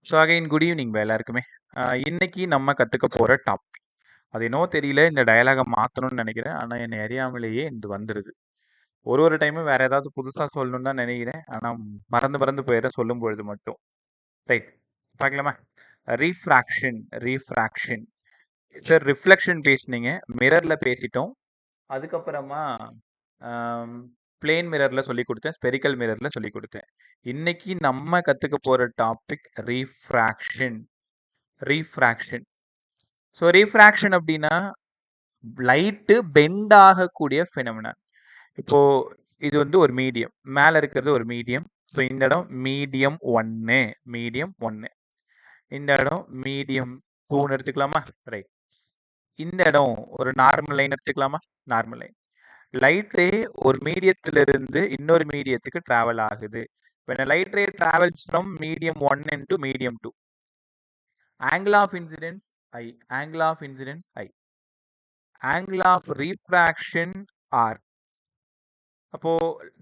So again good evening எல்லாருக்குமே. இன்னைக்கு நம்ம கற்றுக்க போகிற டாபிக் அது என்னவோ தெரியல, இந்த டயலாகை மாற்றணும்னு நினைக்கிறேன். ஆனால் என்னை அறியாமலேயே இது வந்துடுது. ஒரு டைமும் வேற ஏதாவது புதுசாக சொல்லணும்னு தான் நினைக்கிறேன். ஆனால் மறந்து போயிடுறேன் சொல்லும் பொழுது மட்டும். ரைட், பார்க்கலாமா? ரீஃப்ராக்ஷன். ரீஃப்ராக்ஷன் சார், ரிஃப்ளெக்ஷன் பேசினீங்க, மிரரில் பேசிட்டோம். அதுக்கப்புறமா பிளேன் மிரரில் சொல்லி கொடுத்தேன், ஸ்பெரிக்கல் மிரரில் சொல்லி கொடுத்தேன். இன்னைக்கு நம்ம கற்றுக்க போகிற topic refraction. Refraction. So refraction அப்படின்னா லைட்டு பெண்ட் ஆகக்கூடிய ஃபினமினான். இப்போ இது வந்து ஒரு மீடியம், மேலே இருக்கிறது ஒரு மீடியம். ஸோ இந்த இடம் மீடியம் 1, மீடியம் 1. இந்த இடம் மீடியம் 2ன்னு எடுத்துக்கலாமா? ரைட். இந்த இடம் ஒரு நார்மல் லைன் எடுத்துக்கலாமா? Normal line. லைட் ரே ஒரு மீடியத்திலிருந்து இன்னொரு மீடியத்துக்கு டிராவல் ஆகுது. when a light ray travels from medium 1 into medium 2, angle of incidence I, angle of incidence I, angle of refraction R. அப்போ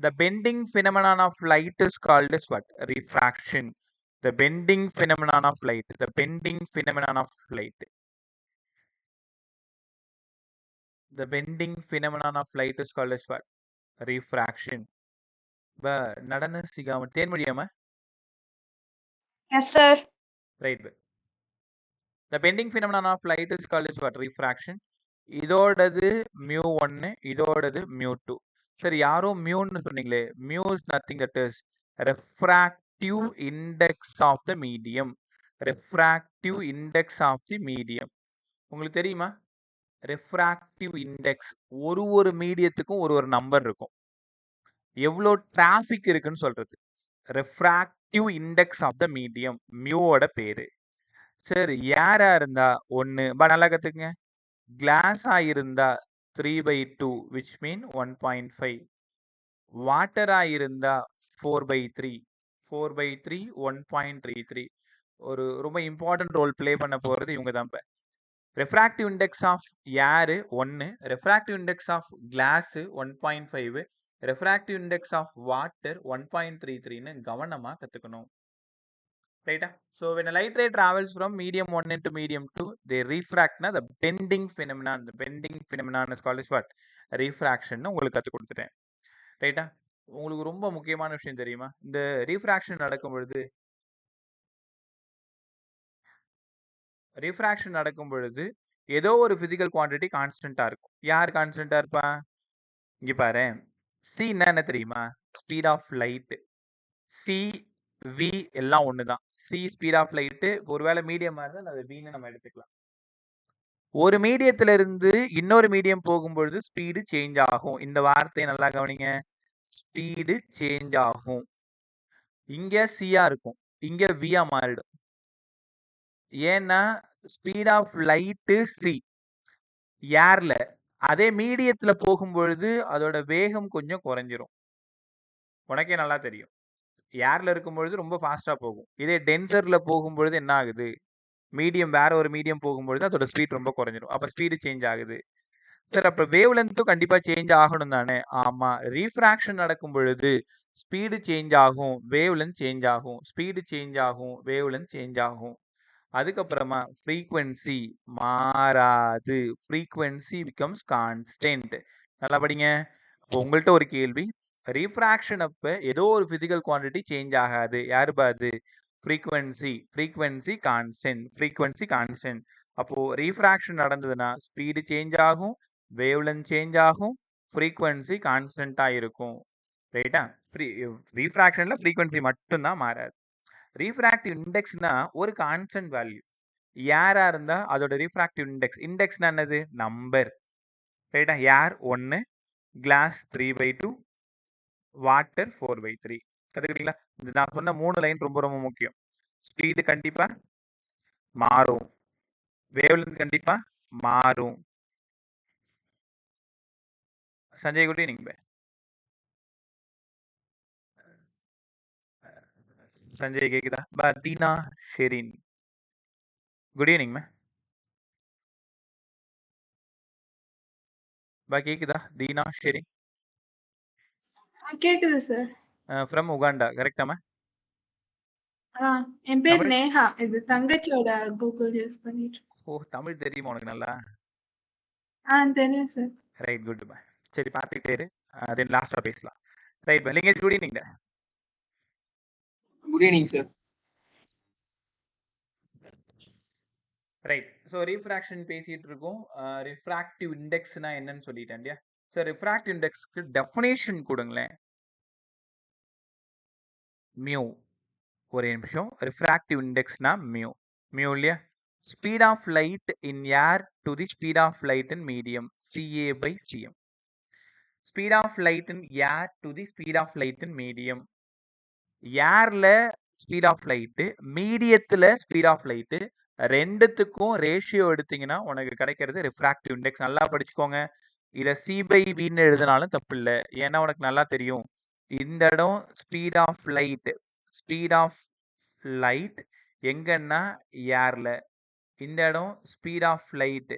the bending phenomenon of light is called as what? Refraction. The bending phenomenon of light, the bending phenomenon of light, the bending phenomenon of light is called as what? Refraction. நடன சிகாம தேன்மொழியாம? Yes, sir. Right. The bending phenomenon of light is called as what? Refraction. இதோடது mu1, இதோடது mu2. சரி, யாரோ மியூன்னு சொன்னீங்களே, mu is nothing that is refractive index of the medium. Refractive index of the medium உங்களுக்கு தெரியுமா? Refractive index ஒரு மீடியத்துக்கும் ஒரு number இருக்கும். எவ்வளோ டிராஃபிக் இருக்குன்னு சொல்றது. Refractive index of the medium மியூவோட பேரு. சரி, ஏரா இருந்தா 1, நல்லா கத்துக்குங்க. கிளாஸா இருந்தா 3/2 which mean 1.5. வாட்டரா இருந்தா 4/3, 4/3 1.33. ஒரு ரொம்ப இம்பார்ட்டன்ட் ரோல் பிளே பண்ண போறது இவங்க தான். Refractive index of air 1, refractive index of glass 1.5, refractive index of water 1.33ன்னு கவனமா கத்துக்கணும். ரைட்டா? So when a light ray travels from medium 1 into medium 2, they refract. The bending phenomenon, the bending phenomenon is called as what? Refraction. உங்களுக்கு கத்து கொடுத்துட்டேன். ரைட்டா? உங்களுக்கு ரொம்ப முக்கியமான விஷயம் தெரியுமா? இந்த ரீஃப்ராக்ஷன் நடக்கும் பொழுது ஏதோ ஒரு பிசிக்கல் குவான்டிட்டி கான்ஸ்டன்டா இருக்கும். யார் கான்ஸ்டன்டா இருப்பா? இங்க பாரு, c என்ன தெரியுமா? Speed of light. c v எல்லாம் ஒண்ணுதான். c speed of light. ஒருவேளை மீடியமா இருந்தால் அது vன்னு நம்ம எடுத்துக்கலாம். ஒரு மீடியத்துல இருந்து இன்னொரு மீடியம் போகும்பொழுது ஸ்பீடு சேஞ்ச் ஆகும். இந்த வார்த்தையை நல்லா கவனிங்க. ஸ்பீடு சேஞ்ச் ஆகும். இங்க சியா இருக்கும், இங்க வியா மாறிடும். ஏன்னா ஸ்பீட் ஆஃப் லைட்டு சி ஏர்ல, அதே மீடியத்துல போகும்பொழுது அதோட வேகம் கொஞ்சம் குறைஞ்சிரும். உனக்கே நல்லா தெரியும், ஏர்ல இருக்கும்பொழுது ரொம்ப ஃபாஸ்டா போகும். இதே டென்சர்ல போகும்பொழுது என்ன ஆகுது? மீடியம் வேற ஒரு மீடியம் போகும்பொழுது அதோட ஸ்பீட் ரொம்ப குறைஞ்சிரும். அப்ப ஸ்பீடு சேஞ்ச் ஆகுது. சார், அப்ப வேவ் லென்த்தும் கண்டிப்பா சேஞ்ச் ஆகணும் தானே? ஆமா. ரீஃப்ராக்ஷன் நடக்கும் பொழுது ஸ்பீடு சேஞ்ச் ஆகும், வேவ் லென்த் சேஞ்ச் ஆகும். ஸ்பீடு சேஞ்ச் ஆகும், வேவ் லென்த் சேஞ்ச் ஆகும். அதுக்கப்புறமா ஃப்ரீக்வன்சி மாறாது. Frequency becomes constant. நல்லா படிங்க. இப்போ உங்கள்கிட்ட ஒரு கேள்வி. ரீஃப்ராக்ஷன் அப்ப ஏதோ ஒரு பிசிக்கல் குவான்டிட்டி சேஞ்ச் ஆகாது. யாரு பாது? Frequency. Frequency constant. Frequency constant. அப்போ ரீஃப்ராக்ஷன் நடந்ததுன்னா ஸ்பீடு சேஞ்ச் ஆகும், வேவ் லென்த் சேஞ்ச் ஆகும், ஃப்ரீக்வன்சி கான்ஸ்டன்டா இருக்கும். ரைட்டா? ரீஃப்ராக்ஷன்ல ஃப்ரீக்வன்சி மட்டும்தான் மாறாது. ரீஃப்ராக்டிவ் இண்டெக்ஸ்னா ஒரு கான்ஸ்டன்ட் வேல்யூ. ஏரா இருந்தா அதோட ரீஃப்ராக்டிவ் இண்டெக்ஸ். இண்டெக்ஸ்னா என்னது? நம்பர். ரைட்டா? ஏர் 1, கிளாஸ் 3/2, வாட்டர் 4/3. கத்துக்கிட்டீங்களா? நான் சொன்ன 3 லைன் ரொம்ப ரொம்ப முக்கியம். ஸ்பீடு கண்டிப்பா மாறும், வேவ் லென்த் கண்டிப்பா மாறும். Sanjay good evening. சஞ்சய் கேக்குதா? Dheena Sherin good evening. கேக்குதா? தீனா ஷெரின் கேக்குது சார். ஃப்ரம் உகாண்டா, கரெக்டாமா? என் பேர் தமிழ் நேஹா. இது தங்கச்சியோட கூகுள் யூஸ் பண்ணிட்டு ஓ தமிழ் தெரியுமா உனக்கு நல்லா? தெரியும் சார். Right good bye. சரி பார்த்துக்கிட்டே இரு. தென் லாஸ்ட்டாக பேசலாம். Right bye. Lingesh good evening. Good evening sir. Right. So refraction பேசிட்டு இருக்கோம். ரிஃப்ராக்டிவ் இண்டெக்ஸ்னா என்னன்னு சொல்லிட்டேன் இல்லையா? ஸோ ரிஃப்ராக்டிவ் இண்டெக்ஸ்க்கு டெஃபினேஷன் கொடுங்களேன். மியூ. ஒரே நிமிஷம். ரிஃப்ராக்டிவ் இண்டெக்ஸ்னா மியூ. மியூ இல்லையா? Speed of light in air to the speed of light in medium CA by CM. Speed of light in air to the speed of light in medium. ஏர்ல speed of light, மீடியத்தில் speed of light, ரெண்டுத்துக்கும் ratio எடுத்தீங்கன்னா உனக்கு கிடைக்கிறது refractive index. நல்லா படிச்சுக்கோங்க. இதை C/Vன்னு எழுதினாலும் தப்பு இல்லை. ஏன்னா உனக்கு நல்லா தெரியும் இந்த இடம் ஸ்பீட் ஆஃப் லைட் எங்கன்னா ஏர்ல, இந்த இடம் ஸ்பீட் ஆஃப் லைட்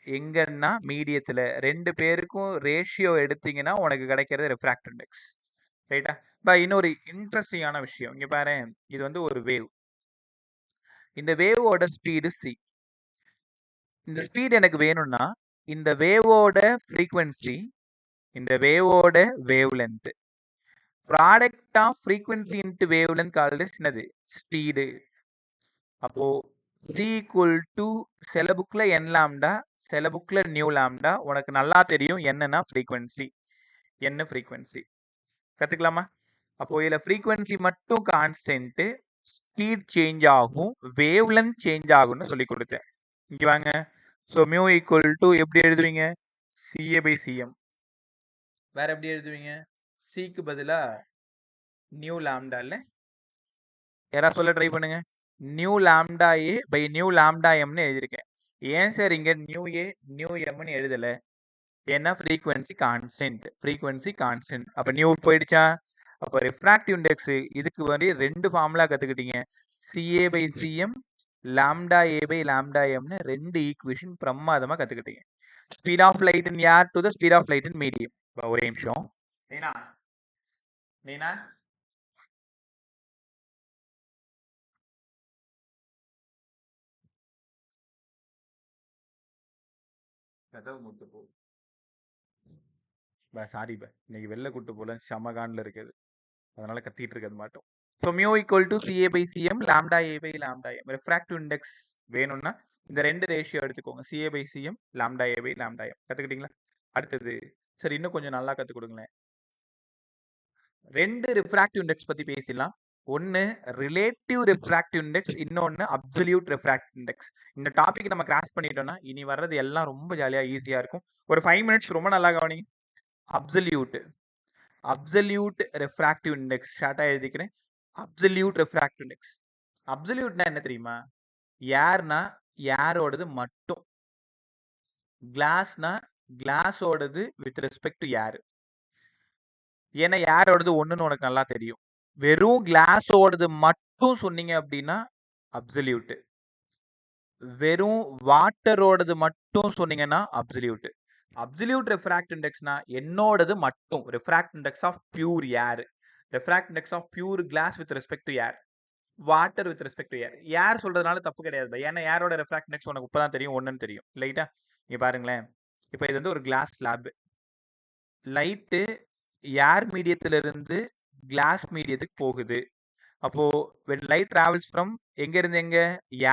எங்கன்னா மீடியத்தில். ரெண்டு பேருக்கும் ரேஷியோ எடுத்தீங்கன்னா உனக்கு கிடைக்கிறது ரிஃப்ராக்டிவ் இண்டெக்ஸ். ரைட்டா? இன்னொரு இன்ட்ரெஸ்டிங்கான விஷயம் இங்க பாரு. இது வந்து ஒரு வேவ். இந்த வேவோட ஸ்பீடு c. இந்த ஸ்பீட் எனக்கு வேணும்னா இந்த வேவோட ஃப்ரீக்வன்சி, இந்த வேவோட wavelength, product of frequency into wavelength called என்னது? ஸ்பீடு. அப்போ c equal to சில புக்ல n லாம்டா, சில புக்ல நியூ லாம்டா. உனக்கு நல்லா தெரியும் என்னன்னா ஃப்ரீக்வன்சி, என்ன ஃப்ரீக்வன்சி கத்துக்கலாமா? அப்போ இதில் ஃப்ரீக்வன்சி மட்டும் கான்ஸ்டன்ட்டு, ஸ்பீட் சேஞ்ச் ஆகும், வேவ் லென்த் சேஞ்ச் ஆகும்னு சொல்லி கொடுத்தேன். இங்கே வாங்க. ஸோ மியூ ஈக்குவல் டு எப்படி எழுதுவீங்க? CA by CM. வேற எப்படி எழுதுவீங்க? சிக்கு பதிலாக நியூ லாம்டா இல்லை? யாராவது சொல்ல ட்ரை பண்ணுங்க. Nu lambda A by nu lambda எம்னு எழுதியிருக்கேன். ஏன் சார் இங்கே நியூ ஏ நியூ எம்னு எழுதலை? ஏன்னா ஃப்ரீக்வன்சி கான்ஸ்டன்ட். அப்போ நியூ போயிடுச்சா? அப்போ ரிஃப்ராக்டிவ் இண்டெக்ஸ் இதுக்கு வந்து ரெண்டு ஃபார்முலா கற்றுக்கிட்டீங்க. CA by CM, lambda A by lambda எம்னு ரெண்டு ஈக்குவேஷன் பிரமாதமாக கற்றுக்கிட்டீங்க. Speed of light in air to the speed of light in medium. ஒரே நிமிஷம். நீனா கதவு முட்டு போ. சாரி இன்னைக்கு வெளில கூட்டு போல சமகான்ல இருக்குது, அதனால கத்திட்டு இருக்கிறது மாட்டோம். So mu equal to CA by CM, lambda A by lambda M. Refractive index வேணும்னா இந்த ரெண்டு ரேஷியோ எடுத்துக்கோங்க. CA by CM, lambda A by lambda M. கற்றுக்கிட்டீங்களா? அடுத்தது சரி, இன்னும் கொஞ்சம் நல்லா கற்றுக் கொடுங்களேன். ரெண்டு ரிஃப்ராக்டிவ் இண்டெக்ஸ் பற்றி பேசிடலாம். ஒன்று ரிலேட்டிவ் ரிஃப்ராக்டிவ் இண்டெக்ஸ், இன்னொன்று அப்சல்யூட் ரிஃப்ராக்டிவ் இண்டெக்ஸ். இந்த டாபிக் நம்ம கிராஸ் பண்ணிட்டோம்னா இனி வர்றது எல்லாம் ரொம்ப ஜாலியாக ஈஸியாக இருக்கும். ஒரு 5 மினிட்ஸ் ரொம்ப நல்லா கவனிங்க. அப்சல்யூட் ரெஃப்ராக்டிவ் இண்டெக்ஸ் ஷார்ட்டாக எழுதிக்கிறேன். Absolute refractive index. அப்சல்யூட்னா என்ன தெரியுமா? ஏர்னா ஏரோடது மட்டும், கிளாஸ்னா கிளாஸோடது வித் ரெஸ்பெக்ட் டு ஏர். ஏன்னா ஏரோடது ஒன்றுன்னு உனக்கு நல்லா தெரியும். வெறும் கிளாஸோடது மட்டும் சொன்னீங்க அப்படின்னா அப்சல்யூட். வெறும் வாட்டரோடது மட்டும் சொன்னீங்கன்னா அப்சல்யூட். அப்சல்யூட் ரெஃப்ராக்ட் இண்டெக்ஸ்னா என்னோடது மட்டும், refract index of pure air, refract index of pure glass with respect to air, water with respect to air. Air சொல்றதுனால தப்பு கிடையாது. ஏன்னா ஏரோட ரெஃப்ராக்ட் இண்டெக்ஸ் உனக்கு இப்பதான் தெரியும், ஒன்றுன்னு தெரியும் லைட்டா. இங்க பாருங்களேன். இப்போ இது வந்து ஒரு கிளாஸ் ஸ்லாப். லைட்டு ஏர் மீடியத்திலிருந்து கிளாஸ் மீடியத்துக்கு போகுது. அப்போ when light travels from எங்க இருந்து எங்க?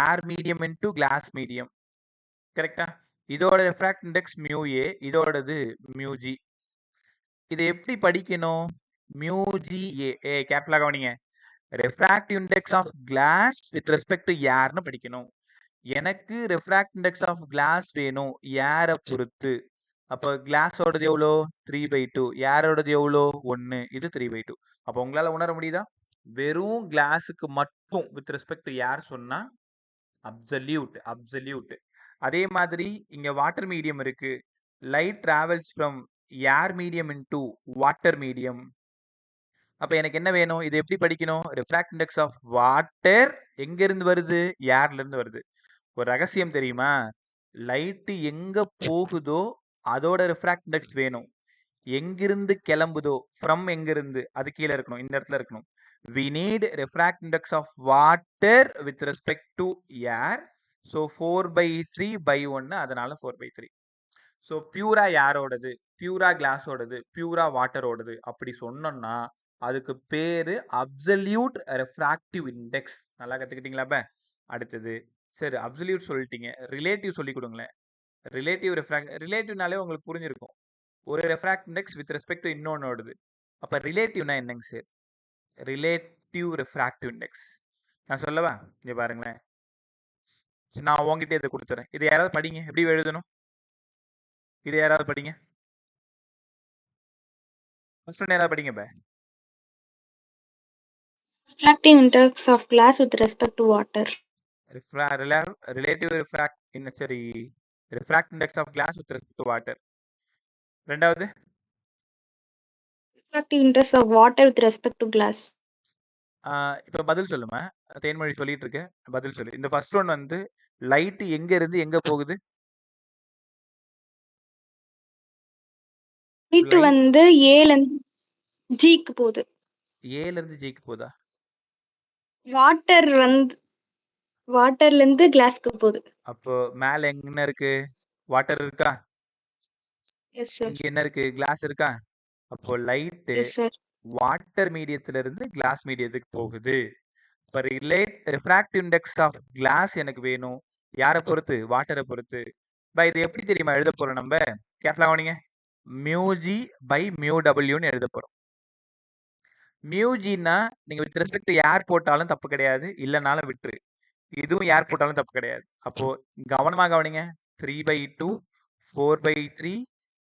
Air medium into glass medium. கரெக்டா? இதோட ரெஃப்ராக்ட் இண்டெக்ஸ் மியூ ஏ, இதோடது மியூ ஜி. இதை எப்படி படிக்கணும்? மியூ ஜி ஏ கேர்ஃபுல்லாக கவனிங்க. Refractive index of glass with respect to ஏர்னு படிக்கணும். எனக்கு ரெஃப்ராக்ட் இண்டெக்ஸ் ஆஃப் கிளாஸ் வேணும் ஏரை பொறுத்து. அப்போ கிளாஸோடது எவ்வளோ? 3/2. ஏரோடது எவ்வளோ? 1. இது 3/2. அப்போ உங்களால் உணர முடியுதா? வெறும் கிளாஸுக்கு மட்டும் வித் ரெஸ்பெக்ட் டு ஏர் சொன்னா அப்சல்யூட். அதே மாதிரி இங்க வாட்டர் மீடியம் இருக்கு. Light travels from air medium into water medium. அப்ப எனக்கு என்ன வேணும்? இது எப்படி படிக்கணும்? ரெஃப்ராக்ட் இண்டெக்ஸ் ஆஃப் வாட்டர் எங்க இருந்து வருது? ஏர்ல இருந்து வருது. ஒரு ரகசியம் தெரியுமா? லைட்டு எங்க போகுதோ அதோட ரெஃப்ராக்ட் இண்டெக்ஸ் வேணும். எங்கிருந்து கிளம்புதோ, ஃப்ரம் எங்கிருந்து, அது கீழே இருக்கணும், இந்த இடத்துல இருக்கணும். we need refract index of water with respect to air. So 4/3 by 1 அதனால 4/3. ஸோ பியூரா யாரோடது, பியூரா கிளாஸோடது, பியூரா வாட்டரோடது அப்படி சொன்னோம்னா அதுக்கு பேரு அப்சல்யூட் ரெஃப்ராக்டிவ் இண்டெக்ஸ். நல்லா கத்துக்கிட்டீங்களா? அடுத்தது சரி, அப்சல்யூட் சொல்லிட்டீங்க, ரிலேட்டிவ் சொல்லி கொடுங்களேன். ரிலேட்டிவ்னாலே உங்களுக்கு புரிஞ்சிருக்கும். ஒரு refract index with respect to இன்னொன்னோடது. அப்ப ரிலேட்டிவ்னா என்னங்க சார்? ரிலேட்டிவ் ரெஃப்ராக்டிவ் இண்டெக்ஸ் நான் சொல்லவா? இங்க பாருங்களேன், நான் உங்ககிட்ட இதை கொடுத்துறேன். இது யாராவது படிங்க, எப்படி எழுதணும்? இது யாராவது படிங்க, ஃபர்ஸ்ட் ஒன் யாராவது படிங்க. Refractive index of glass with respect to water. Relative refract in sorry refract index of glass with respect to water. ரெண்டாவது Refractive index of water with respect to glass. இப்போ பதில் சொல்லுமா? தேன்மொழி சொல்லிட்டு இருக்கு, பதில் சொல்லு. இந்த ஃபர்ஸ்ட் ஒன் வந்து லைட் எங்க இருந்து எங்க போகுது? லைட் வந்து ஏல இருந்து ஜிக்கு போகுது. ஏல இருந்து ஜிக்கு போதா? வாட்டர் வந்து வாட்டர்ல இருந்து கிளாஸ்க்கு போகுது. அப்போ மேல என்ன இருக்கு? வாட்டர் இருக்கா? Yes sir. இங்க என்ன இருக்கு? கிளாஸ் இருக்கா? அப்போ லைட் வாட்டர் மீடியத்துல இருந்து கிளாஸ் மீடியத்துக்கு போகுது. இப்போ ரிஃப்ராக்டிவ் இண்டெக்ஸ் ஆஃப் கிளாஸ் எனக்கு வேணும். யாரை பொறுத்து? வாட்டரை பொறுத்து. இது எப்படி தெரியுமா எழுத போறோம்? நம்ம கேட்கலாம் கவனிங்க, மியூஜி பை மியூ டபிள்யூன்னு எழுத போறோம். மியூஜின்னா நீங்க வித் ரெஸ்பெக்ட் ஏர் போட்டாலும் தப்பு கிடையாது, இல்லைனாலும் விட்டுரு. இதுவும் ஏர் போட்டாலும் தப்பு கிடையாது. அப்போ கவனமா கவனிங்க, 3/2 4/3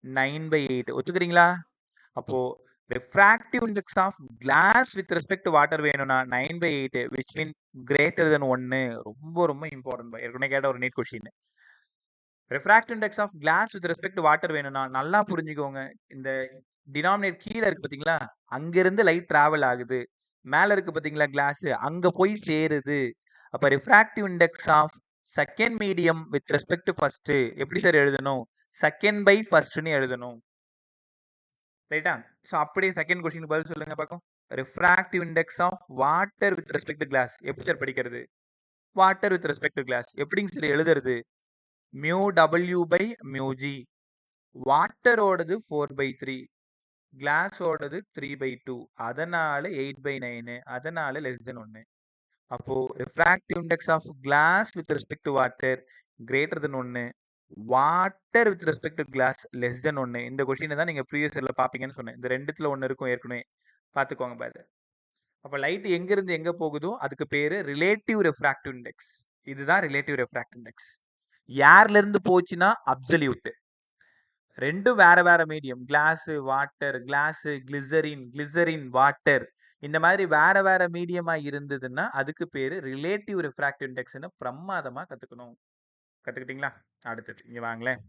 9/8 ஒத்துக்கிறீங்களா? அப்போ refractive index of glass with respect to water வேணும்னா 9/8 which mean greater than 1. ரொம்ப ரொம்ப இம்பார்ட்டன்ட். ஏற்கனவே கேட்ட ஒரு NEET question. refractive index of glass with respect to water வேணும்னா நல்லா புரிஞ்சுக்கோங்க. இந்த டினாமினேட் கீழே இருக்கு பாத்தீங்களா, அங்க இருந்து லைட் டிராவல் ஆகுது. மேல இருக்கு பாத்தீங்களா கிளாஸ், அங்க போய் சேருது. அப்ப refractive index of second medium with respect to first எப்படி சார் எழுதணும்? செகண்ட் பை ஃபர்ஸ்ட்னு எழுதணும். ரைட்டா? ஸோ அப்படியே செகண்ட் கொஸ்டின் பதில் சொல்லுங்க பார்க்கும். Refractive index of water with respect to glass எப்படி சார் படிக்கிறது? Water with respect to glass எப்படிங்க சார் எழுதுறது? Mu W by mu G. வாட்டரோடது 4/3, கிளாஸோடது 3/2, அதனால 8/9, அதனால லெஸ் தென் 1. அப்போ refractive index of glass with respect to water greater then 1, water with respect to glass less than 1. இந்த கொஸ்டினை தான் நீங்க ப்ரீவியஸ் இயர்ல பாப்பீங்கன்னு சொன்னேன். இந்த ரெண்டுத்துல ஒன்று இருக்கும் ஏற்கனவே, பார்த்துக்கோங்க பாரு. அப்போ லைட் எங்க இருந்து எங்க போகுதோ அதுக்கு பேரு ரிலேட்டிவ் ரெஃப்ராக்டிவ் இண்டெக்ஸ். இதுதான் ரிலேட்டிவ் ரெஃப்ராக்டிவ் இண்டெக்ஸ். ஏர்ல இருந்து போச்சுன்னா அப்சல்யூட். ரெண்டும் வேற வேற medium, glass water, glass glycerin, glycerin water, இந்த மாதிரி வேற வேற மீடியமா இருந்ததுன்னா அதுக்கு பேரு ரிலேட்டிவ் ரெஃப்ராக்டிவ் இண்டெக்ஸ்னு பிரமாதமா கத்துக்கணும். கத்துக்கிட்டீங்களா? அடுத்தது இங்க வாங்களேன்.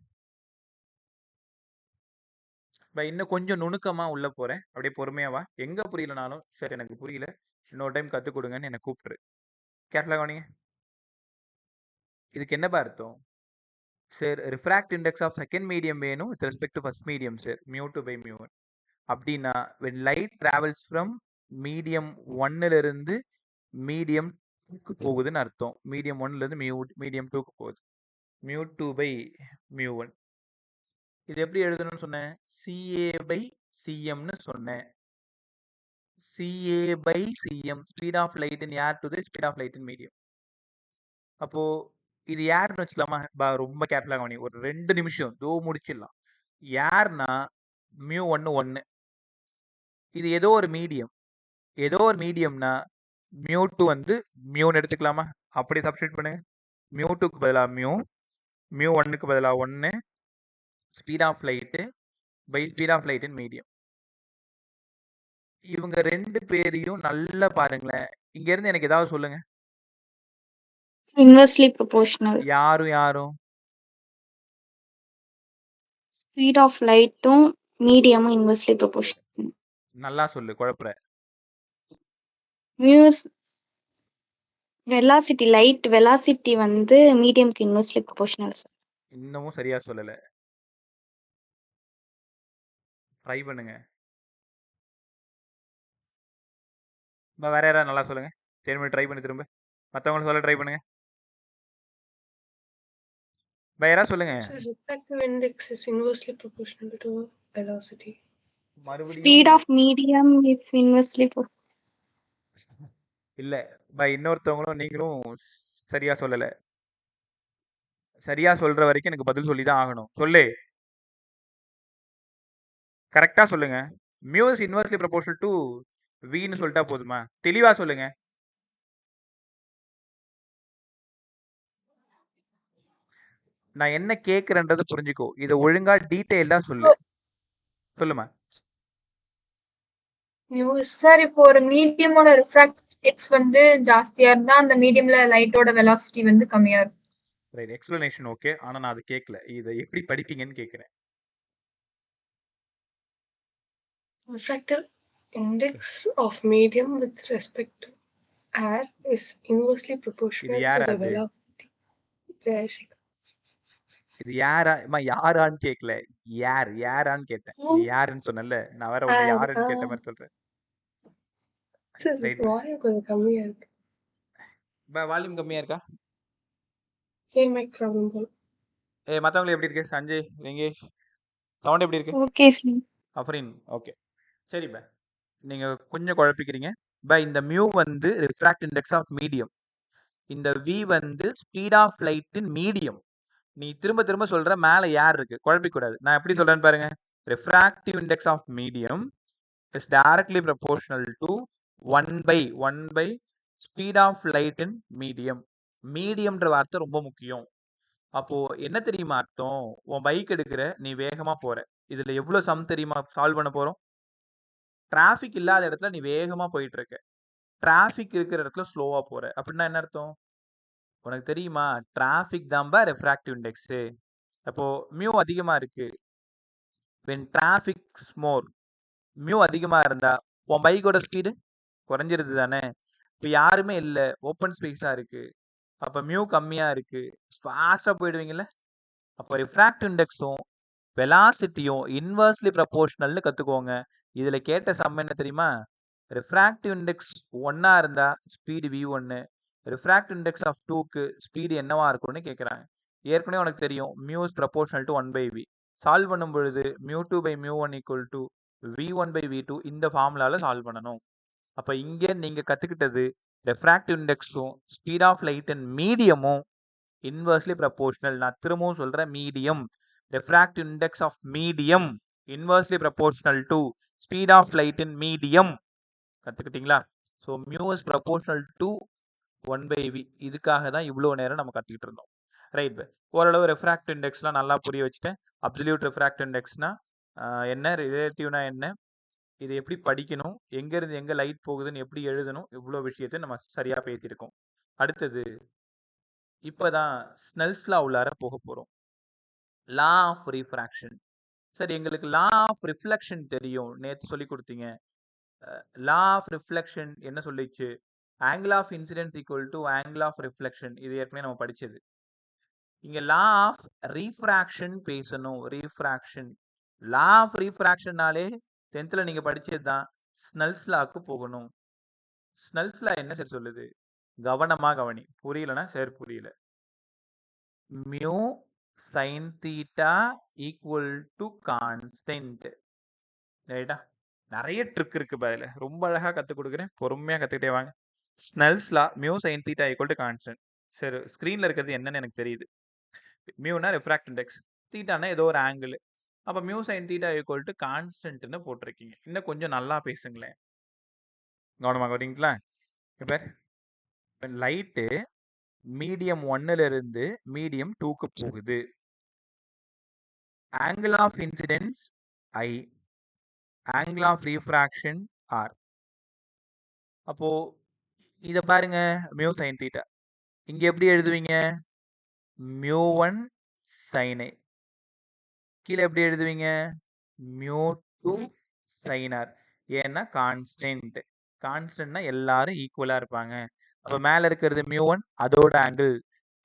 இன்னும் கொஞ்சம் நுணுக்கமா உள்ள போறேன், அப்படியே பொறுமையாவா. எங்க புரியலனாலும் சரி, எனக்கு புரியல, இன்னொரு டைம் கத்து கொடுங்கன்னு என்ன கூப்பிட்டுரு. கேர்ஃபுல்லா கவனிங்க. இதுக்கு என்ன அர்த்தம்? Sir refract index of second medium வேணும் with respect to first medium sir, μ2 by μ1. அப்படின்னா when light travels from medium 1ல இருந்து மீடியம் 2க்கு போகுதுன்னு அர்த்தம். மீடியம் 1ல இருந்து மீடியம் 2க்கு போகுது. μ2 பை μ1. இது எப்படி எழுதணும்னு சொன்னேன்? CA பை CMன்னு சொன்னேன். CA by CM, speed of light in air to the speed of light in medium. அப்போ இது ஏர்னு வச்சுக்கலாமா? ரொம்ப கேர்ஃபுல்லா கவனி, ஒரு 2 நிமிஷம் தோ முடிச்சிடலாம். ஏர்னா μ1 1, இது ஏதோ ஒரு மீடியம், ஏதோ ஒரு மீடியம்னா μ2 வந்து μன்னு எடுத்துக்கலாமா? அப்படி சப்ஸ்டிட் பண்ணுங்க. μ2க்கு பதிலா μ1க்கு பதிலா 1, speed of light by speed of light in medium. இவங்க 2 பேரையும் நல்லா பாருங்களேன். இங்க இருந்து எனக்கு ஏதாவது சொல்லுங்க. Inversely proportional. யாரும் Speed of lightம் மீடியமும் inversely proportional. நல்லா சொல்லு, குழப்பற. Muse velocity, light velocity வந்து மீடியம்க்கு inversely proportional. இன்னமும் சரியா சொல்லல, ட்ரை பண்ணுங்க. வேற யாராவது நல்லா சொல்லுங்க. 10 மினிட் ட்ரை பண்ணி திரும்ப. மற்றவங்களும் சொல்ல ட்ரை பண்ணுங்க. வேற யாராவது சொல்லுங்க. So refractive index is inversely proportional to velocity. Speed மறுபடியும் of medium is inversely proportional. இல்ல. இன்னொருத்தவங்களும் நீங்களும் சரியா சொல்லல. சரியா சொல்ற வரைக்கும் எனக்கு பதில் சொல்லி தான் ஆகணும். சொல்லு. கரெக்டா சொல்லுங்க. Mu is inversely proportional to வின்னு சொல்லிட்டா போதுமா? தெளிவா சொல்லுங்க. நான் என்ன கேக்குறேன்றதை புரிஞ்சுக்கோ. இதை ஒழுங்கா டீடைல்டா சொல்லு. சொல்லுமா. சார் இப்போ ஒரு மீடியமோட ரிஃப்ராக்ட் இண்டெக்ஸ் வந்து ஜாஸ்தியா இருந்தா அந்த மீடியம்ல லைட்டோட வெலாசிட்டி வந்து கம்மியா இருக்கும். Right, explanation okay. ஆனா நான் அது கேட்கல. இதை எப்படி படிப்பீங்கன்னு கேட்கிறேன். Refractive index of medium with respect to air is inversely proportional இது to யாரா the அது? velocity. Jayashikhar. இது யாரான்னு கேட்கல. யாரான்னு கேட்டேன். நீ யாருன்னு சொன்னல. நான் வேற ஒண்ணு யாருன்னு கேட்ட மாதிரி சொல்றேன். Sir, Right. volume கொஞ்சம் கம்மியா இருக்கு. வால்யூம் கம்மியா இருக்கா? ஏன் மைக் ப்ராப்ளம் போல. மத்தவங்களுக்கு எப்படி இருக்கு? சஞ்சய், வெங்கேஷ், சவுண்ட் எப்படி இருக்கு? Okay, sir. அஃப்ரின், ஓகே. சரி பா, நீங்க கொஞ்சம் குழப்பிக்கிறீங்க. இந்த மியூ வந்து ரிஃப்ராக்ட் இண்டெக்ஸ் ஆஃப் மீடியம், இந்த வி வந்து ஸ்பீட் ஆஃப் லைட்டின் மீடியம். நீ திரும்ப திரும்ப சொல்ற மேல யார் இருக்கு, குழப்பிக்க கூடாது. நான் எப்படி சொல்றேன்னு பாருங்க. Refractive index of medium is directly proportional to 1 by speed of light in medium. மீடியம்ன்ற வார்த்தை ரொம்ப முக்கியம். அப்போ என்ன தெரியுமா அர்த்தம்? உன் பைக் எடுக்கிற, நீ வேகமா போற. இதுல எவ்வளவு சம் தெரியுமா சால்வ் பண்ண போறோம்? டிராபிக் இல்லாத இடத்துல நீ வேகமா போயிட்டு இருக்க, டிராபிக் இருக்கிற இடத்துல ஸ்லோவா போற. அப்படின்னா என்ன அர்த்தம் உனக்கு தெரியுமா? டிராபிக் தான்பா ரெஃப்ராக்டிவ் இண்டெக்ஸ். அப்போ மியூ அதிகமா இருக்கு. when traffic is more, mu அதிகமா இருந்தா உன் பைக்கோட ஸ்பீடு குறைஞ்சிருது தானே. இப்போ யாருமே இல்லை, ஓப்பன் ஸ்பேஸா இருக்கு, அப்ப மியூ கம்மியா இருக்கு, ஃபாஸ்டா போயிடுவீங்கல்ல. அப்போ ரிஃப்ராக்டிவ் இண்டெக்ஸும் வெலாசிட்டியும் இன்வெர்ஸ்லி ப்ரொபோர்ஷனல்னு கத்துக்கோங்க. இதுல கேட்ட சம் என்ன தெரியுமா? ரிஃப்ராக்டிவ் இண்டெக்ஸ் 1 இருந்தா speed v1, refractive index of 2க்கு ஸ்பீடு என்னவா இருக்கும்னு கேட்குறாங்க. ஏற்கனவே உனக்கு தெரியும் mu is proportional to 1/v. Solve பண்ணும் பொழுது μ2 by μ1 equal to v1 by v2 இந்த ஃபார்முலால சால்வ் பண்ணணும். அப்ப இங்க நீங்க கத்துக்கிட்டது ரெஃப்ராக்டிவ் இண்டெக்ஸும் ஸ்பீட் ஆஃப் லைட் அண்ட் மீடியமும் இன்வெர்ஸ்லி ப்ரொபோர்ஷனல். நான் திரும்பவும் சொல்றேன், medium, refractive index of medium inversely proportional to speed of light in medium. கத்துக்கிட்டீங்களா? So mu is proportional to 1/v. இதுக்காக தான் இவ்வளோ நேரம் நம்ம கற்றுக்கிட்டு இருந்தோம். ரைட், ஓரளவு ரெஃப்ராக்டிவ் இண்டெக்ஸ்லாம் நல்லா புரிய வச்சுட்டேன். அப்சல்யூட் ரெஃப்ராக்டிவ் இண்டெக்ஸ்னா என்ன, ரிலேட்டிவ்னா என்ன, இது எப்படி படிக்கணும், எங்கேருந்து எங்கே லைட் போகுதுன்னு எப்படி எழுதணும், இவ்வளோ விஷயத்தை நம்ம சரியாக பேசியிருக்கோம். அடுத்தது இப்போதான் ஸ்னெல்ஸ் லா உள்ளார போக போகிறோம். Law of refraction. சரி, எங்களுக்கு லா ஆஃப் ரிஃப்ளெக்ஷன் தெரியும், நேற்று சொல்லி கொடுத்தீங்க. லா ஆஃப் ரிஃப்ளெக்ஷன் என்ன சொல்லிச்சு? Angle of incidence equal to angle of reflection. இது ஏற்கனவே நம்ம படிச்சது. இங்க லா ஆஃப் ரீஃப்ராக்ஷன் பேசணும். ரீஃப்ராக்ஷன், லா ஆஃப் ரீஃப்ராக்ஷன்னாலே 10th நீங்க படிச்சது தான். ஸ்னெல்ஸ் லாக்கு போகணும். ஸ்னெல்ஸ் லா என்ன சார் சொல்லுது? கவனமா கவனி, புரியலன்னா சார் புரியல. Mu sine theta equal to constant. ரைட்டா? நிறைய ட்ரிக் இருக்கு பதில, ரொம்ப அழகா கற்றுக் கொடுக்குறேன், பொறுமையாக கற்றுக்கிட்டே வாங்க. Snell's law, mu sine theta equal to constant. சரி, ஸ்க்ரீனில் இருக்கிறது என்னன்னு எனக்கு தெரியுது. மியூனா ரெஃப்ராக்ட் இண்டெக்ஸ், தீட்டானா ஏதோ ஒரு ஆங்கிள். அப்போ mu sine theta equal to கான்ஸ்டன்ட்னு போட்டிருக்கீங்க. இன்னும் கொஞ்சம் நல்லா பேசுங்களேன், கவனமாக வரீங்களா? இப்போ லைட்டு மீடியம் 1ல இருந்து மீடியம் 2க்கு போகுது. Angle of incidence I, angle of refraction R. அப்போ இத பாருங்க, மியூ சைன் தீட்டா இங்க எப்படி எழுதுவீங்க? μ1 sin A. கீழே எப்படி எழுதுவீங்க? μ2 sin R. ஏன்னா கான்ஸ்டன்ட். கான்ஸ்டன்ட்னா எல்லாரும் ஈக்குவலா இருப்பாங்க. அப்ப மேல இருக்கிறது μ1 அதோட ஆங்கிள்,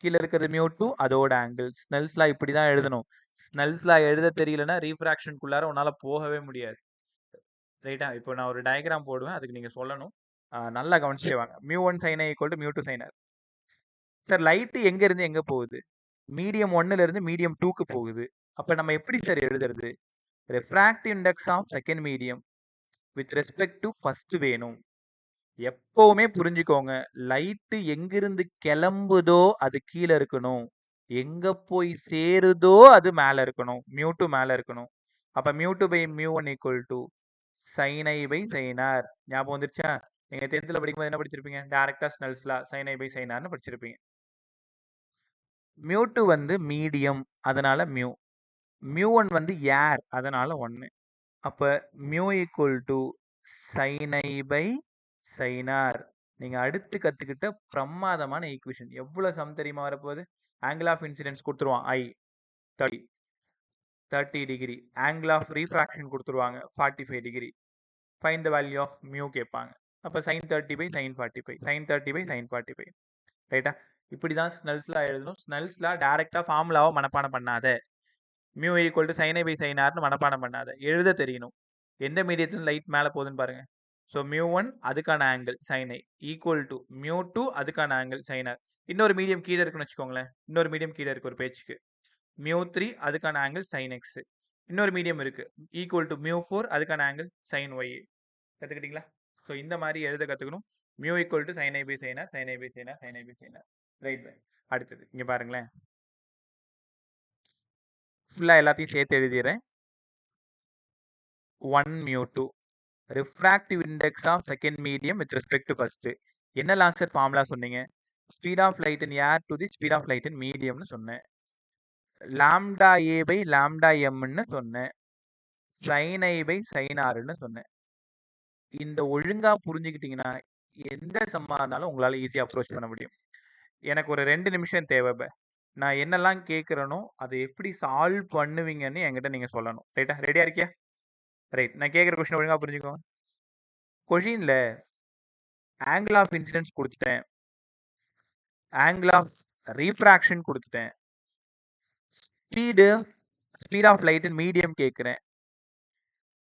கீழே இருக்கிறது μ2 அதோட ஆங்கிள். ஸ்னெல்ஸ் லா இப்படிதான் எழுதணும். ஸ்னெல்ஸ் லா எழுத தெரியலன்னா ரீஃப்ராக்ஷனுக்குள்ளார உன்னால போகவே முடியாது. ரைட்டா? இப்போ நான் ஒரு டயக்ராம் போடுவேன், அதுக்கு நீங்க சொல்லணும். நல்லா கவனிச்சுட்டே வாங்க. μ1 sin i equal to μ2 sin r. Sir light எங்க இருந்து எங்க போகுது? மீடியம் 1ல இருந்து மீடியம் 2க்கு போகுது. அப்ப நம்ம எப்படி சார் எழுதுறது? Refractive index of second medium with respect to first வேணும். எப்பவுமே புரிஞ்சுக்கோங்க, லைட்டு எங்கிருந்து கிளம்புதோ அது கீழே இருக்கணும், எங்க போய் சேருதோ அது மேல இருக்கணும். μ2 மேல இருக்கணும். அப்ப μ2 by μ1 equal to sin i by sin r. ஞாபகம் வந்துருச்சா? நீங்க 10th படிக்கும்போது என்ன படிச்சிருப்பீங்க? டைரக்டா Snell's law sin i by sin r னு படிச்சிருப்பீங்க. μ2 வந்து மீடியம், அதனால μ. μ1 வந்து ஏர், அதனால 1. அப்ப μ equal to sin i by sin r. நீங்க அடுத்து கத்துக்கிட்ட பிரமாதமான ஈக்குவேஷன். எவ்வளவு சம் தெரியுமா வரப்போகுது? ஆங்கிள் ஆஃப் இன்சிடென்ஸ் கொடுத்துருவான் i 30 degree, angle of refraction கொடுத்துருவாங்க 45 degree. Find the value of mu கேட்பாங்க. அப்போ sin 30 by sin 45, sin 30 by sin 45. ரைட்டா? இப்படி தான் ஸ்னெல்ஸ்லா எழுதணும். ஸ்னெல்ஸ்லா டைரக்டா ஃபார்முலாவை மனப்பாடம் பண்ணாத. Mu equal to sin i by sin r னு மனப்பாடம் பண்ணாத, எழுத தெரியணும். எந்த மீடியத்துல லைட் மேலே போகுதுன்னு பாருங்க. ஸோ μ1 அதுக்கான angle sin i equal to μ2 அதுக்கான ஆங்கிள் sin r. இன்னொரு மீடியம் கீழே இருக்குன்னு வச்சுக்கோங்களேன். இன்னொரு மீடியம் கீழே இருக்கு ஒரு பேச்சுக்கு. μ3 அதுக்கான ஆங்கிள் sin x. இன்னொரு மீடியம் இருக்கு ஈக்குவல் டு μ4 அதுக்கான ஆங்கிள் sin y. கத்துக்கிட்டீங்களா? ஸோ இந்த மாதிரி எழுத கத்துக்கணும். μ equal to sin i by sin r, sin i by sin r, sin i by sin r. Right. அடுத்தது இங்க பாருங்களேன், ஃபுல்லா எல்லாத்தையும் சேர்த்து எழுதிடுறேன். 1 μ2 refractive index of second medium with respect to first. என்ன லாஸ்ட் ஃபார்முலா சொன்னீங்க? Speed of light in air to the speed of light in மீடியம்னு சொன்னேன். லாம்டா ஏ பை லாம்டா எம்னு சொன்னேன். sin i by sin r னு சொன்னேன். இந்த ஒழுங்கா புரிஞ்சுக்கிட்டீங்கன்னா எந்த சம்மா இருந்தாலும் உங்களால ஈஸியா அப்ரோச் பண்ண முடியும். எனக்கு ஒரு 2 நிமிஷம் தேவை. நான் என்னெல்லாம் கேட்குறேனோ அதை எப்படி சால்வ் பண்ணுவீங்கன்னு என்கிட்ட நீங்க சொல்லணும். ரைட்டா? ரெடியா இருக்கியா? ரைட். நான் கேட்குற கொஸ்டின் ஒழுங்கா புரிஞ்சுக்கோங்க. கொஷின்ல ஆங்கிள் ஆஃப் இன்சிடென்ஸ் கொடுத்துட்டேன், ஆங்கிள் ஆஃப் ரீஃப்ராக்ஷன் கொடுத்துட்டேன், ஸ்பீட் ஆஃப் லைட் மீடியம் கேட்குறேன்.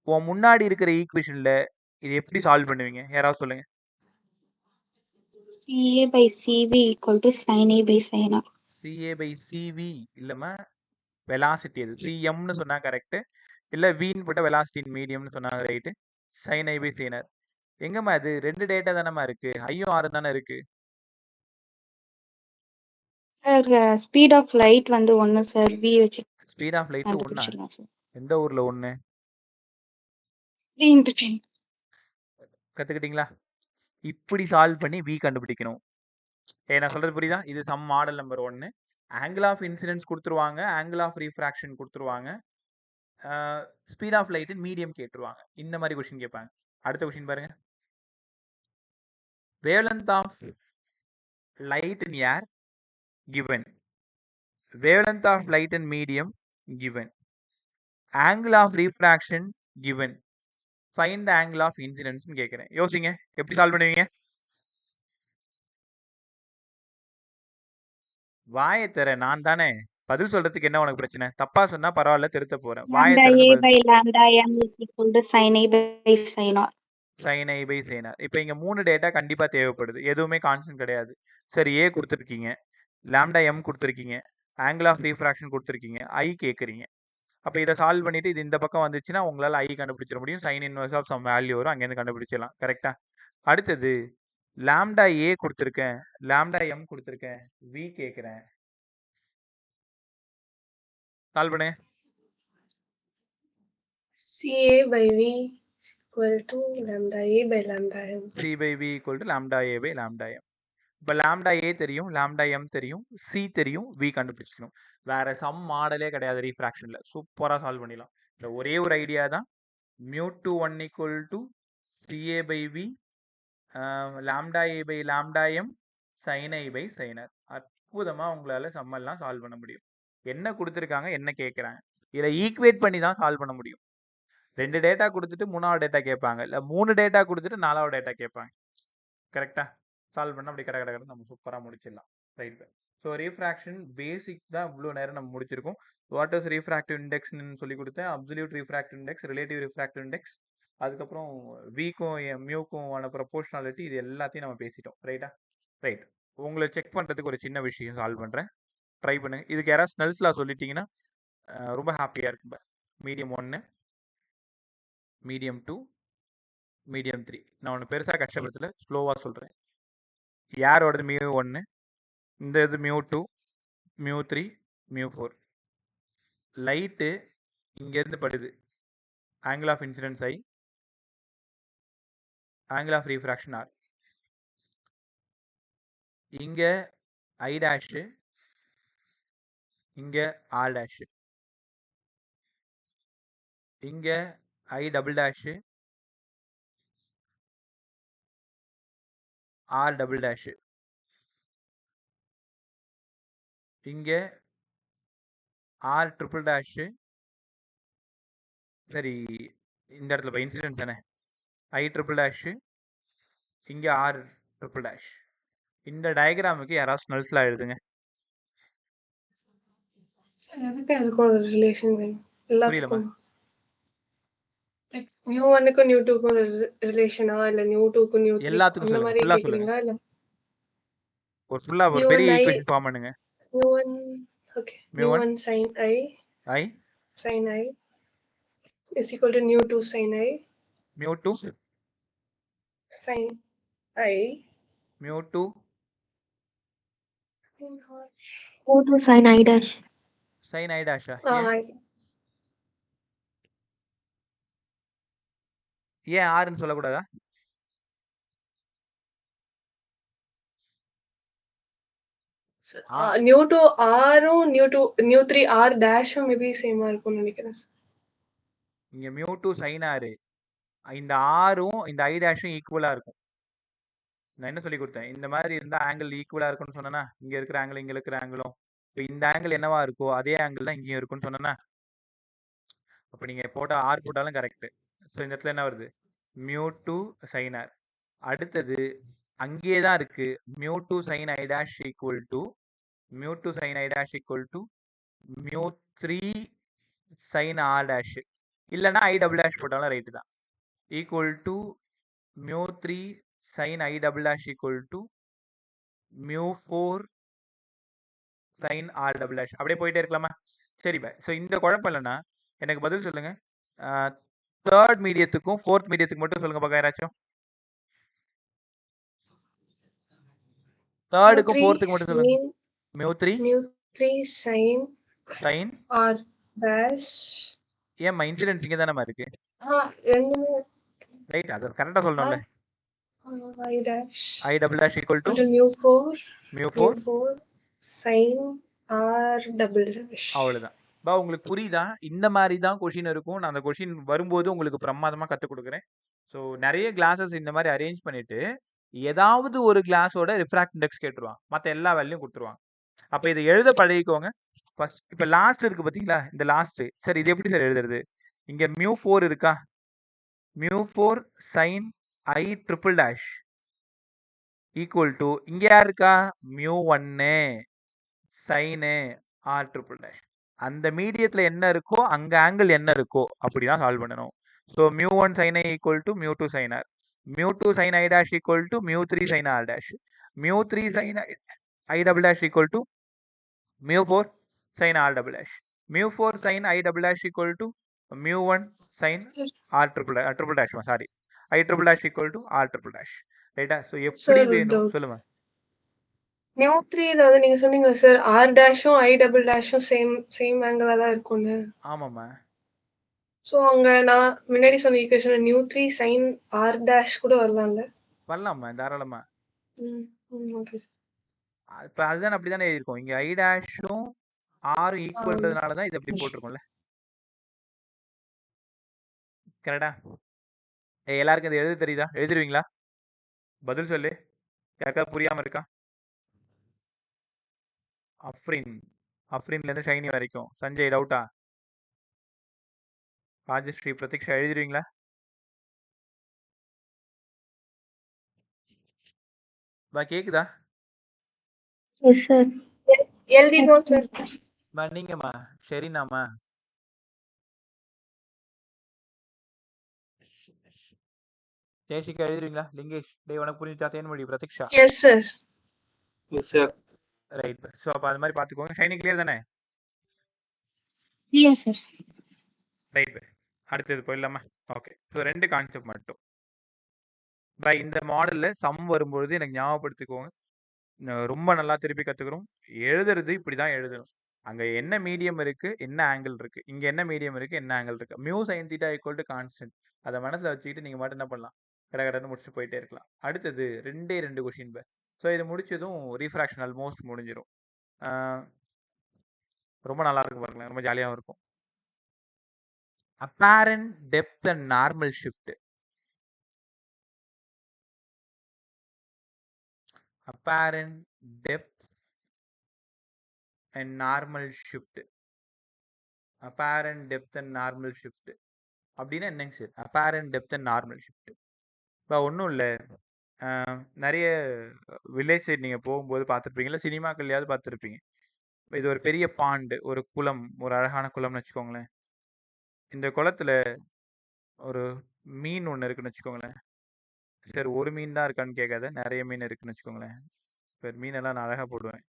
உன் முன்னாடி இருக்கிற ஈக்குவேஷன்ல இது எப்படி சால்வ் பண்ணுவீங்க? யாராவது சொல்லுங்க. CA by CV equal to sin A by sin R. CA by CV இல்லம்மா, வெலாசிட்டி அது CMனு சொன்னா கரெக்ட், இல்ல Vன்னு போட்ட வெலாசிட்டி இன் மீடியம்னு சொன்னாங்க right. sin i by sin r. எங்கம்மா அது? 2 டேட்டா தானம்மா இருக்கு, ஐயும் ஆரும் தானே இருக்கு. Speed of light வந்து 1 sir. V வச்சு ஸ்பீட் ஆஃப் லைட் 1. கண்டுபிடிச்சிடலாம் sir. எந்த ஊர்ல 1? 3 into 10. கத்துக்கிட்டீங்களா? இப்படி சால்வ் பண்ணி V கண்டுபிடிக்கணும். நான் சொல்றது புரியுதா? இது sum model number 1. Angle of incidence கொடுத்துருவாங்க, ஆங்கிள் ஆஃப் ரீஃப்ராக்ஷன் கொடுத்துருவாங்க, ஸ்பீட் ஆஃப் லைட் மீடியம் கேட்டுருவாங்க. இந்த மாதிரி கொஸ்டின் கேட்பாங்க. அடுத்த கொஸ்டின் பாருங்க. Wavelength of light in air given, wavelength of light in medium given, angle of refraction given, find the angle of incidence னு கேக்குறேன். யோசிங்க, எப்படி சால்வ் பண்ணுவீங்க? வாயை தர, நான் தானே பதில் சொல்றதுக்கு என்ன உனக்கு பிரச்சனை? தப்பா சொன்னா பரவாயில்ல, திருத்த போறேன். வாயை Lambda திறந்து A பதில். by lambda M is equal to sin A by sin R. sin i by sin r. இப்போ இங்க 3 டேட்டா கண்டிப்பா தேவைப்படுது, எதுவுமே கான்ஸ்டன்ட் கிடையாது. சரி, A கொடுத்துருக்கீங்க, லாம்டா M கொடுத்துருக்கீங்க, ஆங்கிள் ஆஃப் ரீஃப்ராக்ஷன் கொடுத்துருக்கீங்க, I கேட்குறீங்க. அப்போ இதை சால்வ் பண்ணிட்டு இது இந்த பக்கம் வந்துச்சுன்னா உங்களால் I கண்டுபிடிச்சிட முடியும். Sine inverse of sum value வரும், அங்கேருந்து கண்டுபிடிச்சிடலாம். கரெக்டா? அடுத்தது லாம்டா ஏ கொடுத்துருக்கேன், லாம்டா எம் கொடுத்துருக்கேன், V கேட்குறேன். சால்வ் பண்ணு. CA by V is equal to lambda A by lambda M. C by V equal to lambda A by lambda M. இப்போ லாம்டா ஏ தெரியும், லாம்டா எம் தெரியும், சி தெரியும், V கண்டுபிடிச்சிக்கணும். வேற some மாடலே கிடையாது ரீஃப்ராக்ஷன்ல. சூப்பராக சால்வ் பண்ணிடலாம். இந்த ஒரே ஒரு ஐடியா தான். μ2 1 equal to CA by V, lambda A by lambda M, sin I by sin R. அற்புதமாக உங்களால் சம்மெல்லாம் சால்வ் பண்ண முடியும். என்ன கொடுத்துருக்காங்க, என்ன கேட்குறாங்க, இதை ஈக்குவேட் பண்ணி தான் சால்வ் பண்ண முடியும். 2 டேட்டா கொடுத்துட்டு 3வது டேட்டா கேட்பாங்க, இல்லை 3 டேட்டா கொடுத்துட்டு 4வது டேட்டா கேட்பாங்க. கரெக்டா? சால்வ் பண்ணால் அப்படி கடை நம்ம சூப்பராக முடிச்சிடலாம். ரைட். ஸோ ரீஃப்ராக்ஷன் பேசிக் தான் இவ்வளோ நேரம் நம்ம முடிச்சிருக்கோம். வாட் இஸ் ரீஃப்ராக்டிவ் இண்டெக்ஸ்னு சொல்லி கொடுத்தேன். Absolute refractive index, relative refractive index, அதுக்கப்புறம் விக்கும் மியூக்கும் ஆன ப்ரொபோர்ஷனாலிட்டி இது எல்லாத்தையும் நம்ம பேசிட்டோம். ரைட்டா? ரைட். உங்களை செக் பண்ணுறதுக்கு ஒரு சின்ன விஷயம் சால்வ் பண்ணுறேன். ட்ரை பண்ணுங்க. இதுக்கு யாராவது ஸ்னெல்ஸ் லா சொல்லிட்டீங்கன்னா ரொம்ப ஹாப்பியாக இருக்கும். Medium 1, medium 2, medium 3. நான் ஒன்று பெருசாக கஷ்டப்படுத்தல, ஸ்லோவாக சொல்கிறேன். யாரோடது மியூ 1, இந்த இது மியூ 2, மியூ 3, மியூ 4. லைட்டு இங்கேருந்து படுது. Angle of incidence I, angle of refraction R. இங்கே ஐ டேஷு, இங்கே ஆர் டேஷு, இங்கே I double dash, R double dash, இங்கே ஆர் ட்ரிபிள் டேஷு. சரி, இந்த இடத்துல இப்போ இன்சிடென்ஸ் தானே, ஐ ட்ரிபிள் டேஷு, இங்கே ஆர் ட்ரிபிள் டேஷ். இந்த டயக்ராமுக்கு யாராவது ஸ்னெல்ஸ் லா எழுதுங்க. சார் எதுக்கு அதுக்கும் ஒரு ரிலேஷன் வேணும் புரியலம்மா? எல்லாத்துக்கும்? லைக் நியூ 1க்கும் நியூ 2க்கும் ஒரு ரிலேஷனா இல்ல நியூ 2க்கும் நியூ 3 எல்லாத்துக்கும் அந்த சொல்லுங்க, மாதிரி ஃபுல்லாக சொல்லுங்க. கேக்குறீங்களா இல்ல ஒரு ஃபுல்லாக ஒரு நியூ பெரிய 1 ஐ ஈக்குவேஷன் ஃபார்ம் பண்ணுங்க. New 1 okay mu new 1 1 sin i I, is equal to new 2 sin i mu 2 sin i mu 2 Go to sin I dash. Sine I டேஷா. ஏன் ஆறுன்னு சொல்லக்கூடாதா? நியூ 2 ஆரும் நியூ 3 r டேஷும் maybe சேமா இருக்கும்னு நினைக்கிறேன் sir. இங்கே மியூ 2 சைன் ஆறு, இந்த ஆரும் இந்த ஐ டேஷும் ஈக்குவலாக இருக்கும். நான் என்ன சொல்லி கொடுத்தேன், இந்த மாதிரி இருந்தால் ஆங்கிள் ஈக்குவலாக இருக்கும்னு சொன்னேன்னா, இங்கே இருக்கிற ஆங்கிள் இங்கே இருக்கிற ஆங்கிளும் இப்போ இந்த ஆங்கிள் என்னவா இருக்கோ அதே ஆங்கிள் தான் இங்கேயும் இருக்கும்னு சொன்னேன்னா, அப்போ நீங்கள் போட்டால் ஆர் போட்டாலும் கரெக்டு. ஸோ இந்த இடத்துல என்ன வருது, மியூ 2 சைன் ஆர். அடுத்தது அங்கேயே தான் இருக்கு, mu 2 sine I dash equal to mu 2 sine I dash equal to mu 3 sine R dash, இல்லைன்னா ஐ டபுள் டேஷ் போட்டாலும் ரைட்டு தான், equal to mu 3 sin i double dash equal to mu 4 sin r double dash. அப்படியே போயிட்டே இருக்கலாமா? சரி by. So இந்த குழப்பம் இல்லைன்னா எனக்கு பதில் சொல்லுங்க. தேர்ட் மீடியத்துக்கும் ஃபோர்த் மீடியத்துக்கு மட்டும் சொல்லுங்க பார்க்க யாராச்சும். தேர்டுக்கும் ஃபோர்த்துக்கு மட்டும் சொல்லுங்க. Mu 3 sin sin r dash. ஏம்மா இன்சிடென்ஸ் இங்கே தானே இருக்கு? ரெண்டுமே ரைட், அது கரெக்டாக சொல்லணும்ல. i dash i double dash equal to mu 4 mu 4 sin r double dash. அவ்வளோதான். பா உங்களுக்கு புரியுதா? இந்த மாதிரி தான் கொஷின் இருக்கும். நான் அந்த கொஷின் வரும்போது உங்களுக்கு பிரமாதமாக கற்றுக் கொடுக்குறேன். ஸோ நிறைய கிளாஸஸ் இந்த மாதிரி அரேஞ்ச் பண்ணிட்டு ஏதாவது ஒரு கிளாஸோட ரிஃப்ராக்ட் இண்டெக்ஸ் கேட்டுருவாங்க, மற்ற எல்லா வேலையும் கொடுத்துருவாங்க. அப்போ இதை எழுத பழகிக்கோங்க. ஃபர்ஸ்ட் இப்போ லாஸ்ட் இருக்கு பார்த்தீங்களா, இந்த லாஸ்ட். சரி, இது எப்படி சார் எழுதுறது? இங்கே மியூ 4 இருக்கா, mu 4 sine I triple dash equal to இங்கே யார் இருக்கா, mu 1 sine R triple dash. அந்த மீடியத்தில் என்ன இருக்கோ அங்கே ஆங்கிள் என்ன இருக்கோ அப்படி தான் சால்வ் பண்ணணும். So mu 1 sine I equal to mu 2 sine R, mu 2 sine I dash equal to mu 3 sine R dash, mu 3 sine I double dash equal to mu 4 sine R double dash, mu 4 sine I double dash equal to mu 1 sine R triple dash sorry I triple dash equal to R triple dash. ரைட்டா? So எப்படி வேணும் சொல்லுங்க. New 3ல வந்து நீங்க சொன்னீங்க sir r டேஷும் i double டேஷும் same ஆங்கிளா தான் இருக்கும்னு. ஆமாம்மா. ஸோ அங்க நான் முன்னாடி சொன்ன equation new 3 sin r dash கூட வரலாம்ல? வரலாமா, தாராளமா. Okay sir. இப்போ அதுதான் அப்படி தானே இருக்கும். இங்கே ஐ டேஷும் ஆர் ஈக்குவல்ன்றதுனால தான் இது அப்படி போட்டிருக்கோம்ல. கரெக்டா? எல்லாருக்கும் இது எழுத தெரியுதா? எழுதிருவீங்களா? பதில் சொல்லு. யாருக்காவது புரியாமல் இருக்கா? அஃப்ரின்லேருந்து ஷைனி வரைக்கும். சஞ்சய் டவுட்டா? ராஜஸ்ரீ, பிரதீக்ஷா எழுதிருவீங்களா? பா கேக்குதா? Yes, sir. எழுதிடுவோம் சார். பா நீங்கம்மா ஷெரினாமா? ஜெயசிகா எழுதுறீங்களா? லிங்கேஷ், டேய் உனக்கு புரிஞ்சுச்சா? Thenmozhi, Pratiksha, yes sir. Yes sir. Right. So அப்போ அது மாதிரி பார்த்துக்கோங்க. ஷைனி கிளியர் தானே? Yes, sir. ரைட். அடுத்தது போயிடலாமா? ஓகே. ஸோ 2 கான்செப்ட் மட்டும். பை இந்த மாடலில் சம் வரும்பொழுது எனக்கு ஞாபகப்படுத்திக்கோங்க. ரொம்ப நல்லா திருப்பி கற்றுக்குறோம். எழுதுறது இப்படி தான் எழுதணும். அங்கே என்ன மீடியம் இருக்குது, என்ன ஆங்கிள் இருக்குது, இங்கே என்ன மீடியம் இருக்குது, என்ன ஆங்கிள் இருக்குது. Mu sine theta equal to constant. அதை மனசில் வச்சுக்கிட்டு நீங்கள் மட்டும் என்ன பண்ணலாம், கடகடன்னு முடிச்சுட்டு போயிட்டே இருக்கலாம். அடுத்தது 2 கொஷின் பை. ஸோ இது முடிச்சதும் ரீஃப்ராக்ஷன் ஆல்மோஸ்ட் முடிஞ்சிடும். ரொம்ப நல்லா இருக்கும் பாருங்களேன், ரொம்ப ஜாலியாகவும் இருக்கும். Apparent depth and normal shift. apparent depth and normal shift. apparent depth and normal shift அப்படின்னா என்னங்க sir? apparent depth and normal shift இப்போ ஒன்றும் இல்லை. நிறைய வில்லேஜ் சைடு நீங்கள் போகும்போது பார்த்துருப்பீங்க, இல்லை சினிமாக்கள்லையாவது பார்த்துருப்பீங்க. இது ஒரு பெரிய பாண்டு, ஒரு குளம், ஒரு அழகான குளம்னு வச்சுக்கோங்களேன். இந்த குளத்துல ஒரு மீன் ஒன்று இருக்குன்னு வச்சுக்கோங்களேன். சார் ஒரு மீன் தான் இருக்கான்னு கேட்காத, நிறைய மீன் இருக்குன்னு வச்சுக்கோங்களேன். சார் மீனெல்லாம் நான் அழகாக போடுவேன்.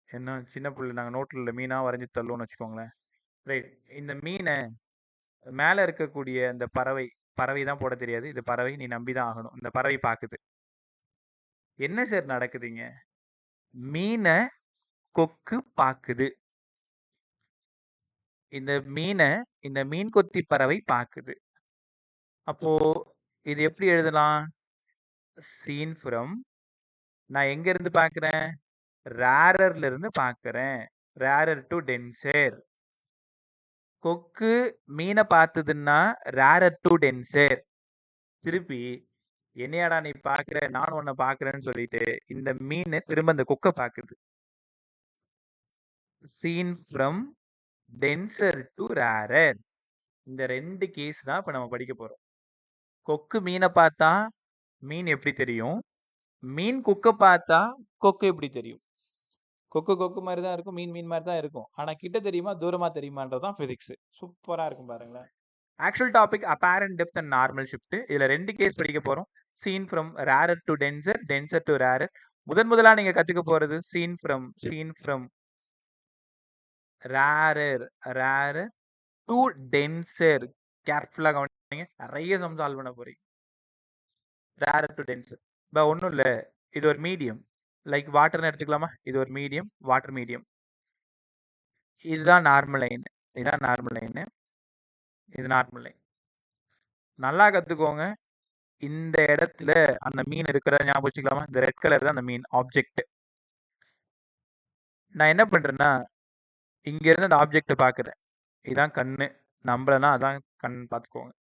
என்ன சின்ன பிள்ளை நாங்கள் நோட்டில் மீனாக வரைஞ்சி தள்ளுவோம்னு வச்சுக்கோங்களேன். ரைட். இந்த மீனை மேலே இருக்கக்கூடிய அந்த பறவை தான் போட தெரியாது, இது பறவை, நீ நம்பி தான் ஆகணும். இந்த பறவை பார்க்குது. என்ன சார் நடக்குதுங்க? மீனை கொக்கு பார்க்குது. இந்த மீன் கொத்தி பறவை பார்க்குது. அப்போ இது எப்படி எழுதலாம்? சீன் ஃப்ரம், நான் எங்க இருந்து பார்க்குறேன்? ரேரர்ல இருந்து பார்க்குறேன். Rarer to tensor. கொக்கு மீனை பார்த்ததுன்னா ரேரர் டு டென்சர். திருப்பி என்னையாடா நீ பார்க்குற, நானும் உன்னை பார்க்குறேன்னு சொல்லிட்டு இந்த மீன் திரும்ப அந்த கொக்கை பார்க்குது. Seen from denser to rarer. இந்த 2 கேஸ் தான் இப்போ நம்ம படிக்க போகிறோம். கொக்கு மீனை பார்த்தா மீன் எப்படி தெரியும்? மீன் கொக்கை பார்த்தா கொக்கு எப்படி தெரியும்? கொக்கு மாதிரி தான் இருக்கும், மீன் மாதிரி தான் இருக்கும். ஆனால் கிட்ட தெரியுமா தூரமாக தெரியுமான்றது தான் ஃபிசிக்ஸ். சூப்பராக இருக்கும் பாருங்களேன். Actual topic apparent depth and normal shift. இதில் 2 கேஸ் படிக்க போகிறோம். Seen from rarer to denser, denser to rarer. முதலாக நீங்கள் கற்றுக்க போகிறது seen from rarer to denser. கேர்ஃபுல்லாக கவனிங்க, நிறைய சம் சால்வ் பண்ண போறீங்க. Rarer to denser. இப்போ ஒன்றும் இல்லை, இது ஒரு மீடியம், லைக் வாட்டர்னு எடுத்துக்கலாமா? இது ஒரு மீடியம், வாட்டர் மீடியம். இதுதான் நார்மல் லைன், இதுதான் நார்மல் லைனு, இது நார்மல் லைன். நல்லா கற்றுக்கோங்க. இந்த இடத்துல அந்த மீன் இருக்கிறத ஞாபகம் வச்சுக்கலாமா? இந்த ரெட் கலர் தான் அந்த மீன் ஆப்ஜெக்ட். நான் என்ன பண்ணுறேன்னா, இங்கேருந்து அந்த ஆப்ஜெக்டை பார்க்குறேன். இதுதான் கண்ணு, நம்மளனா அதான் கண், பார்த்துக்கோங்க.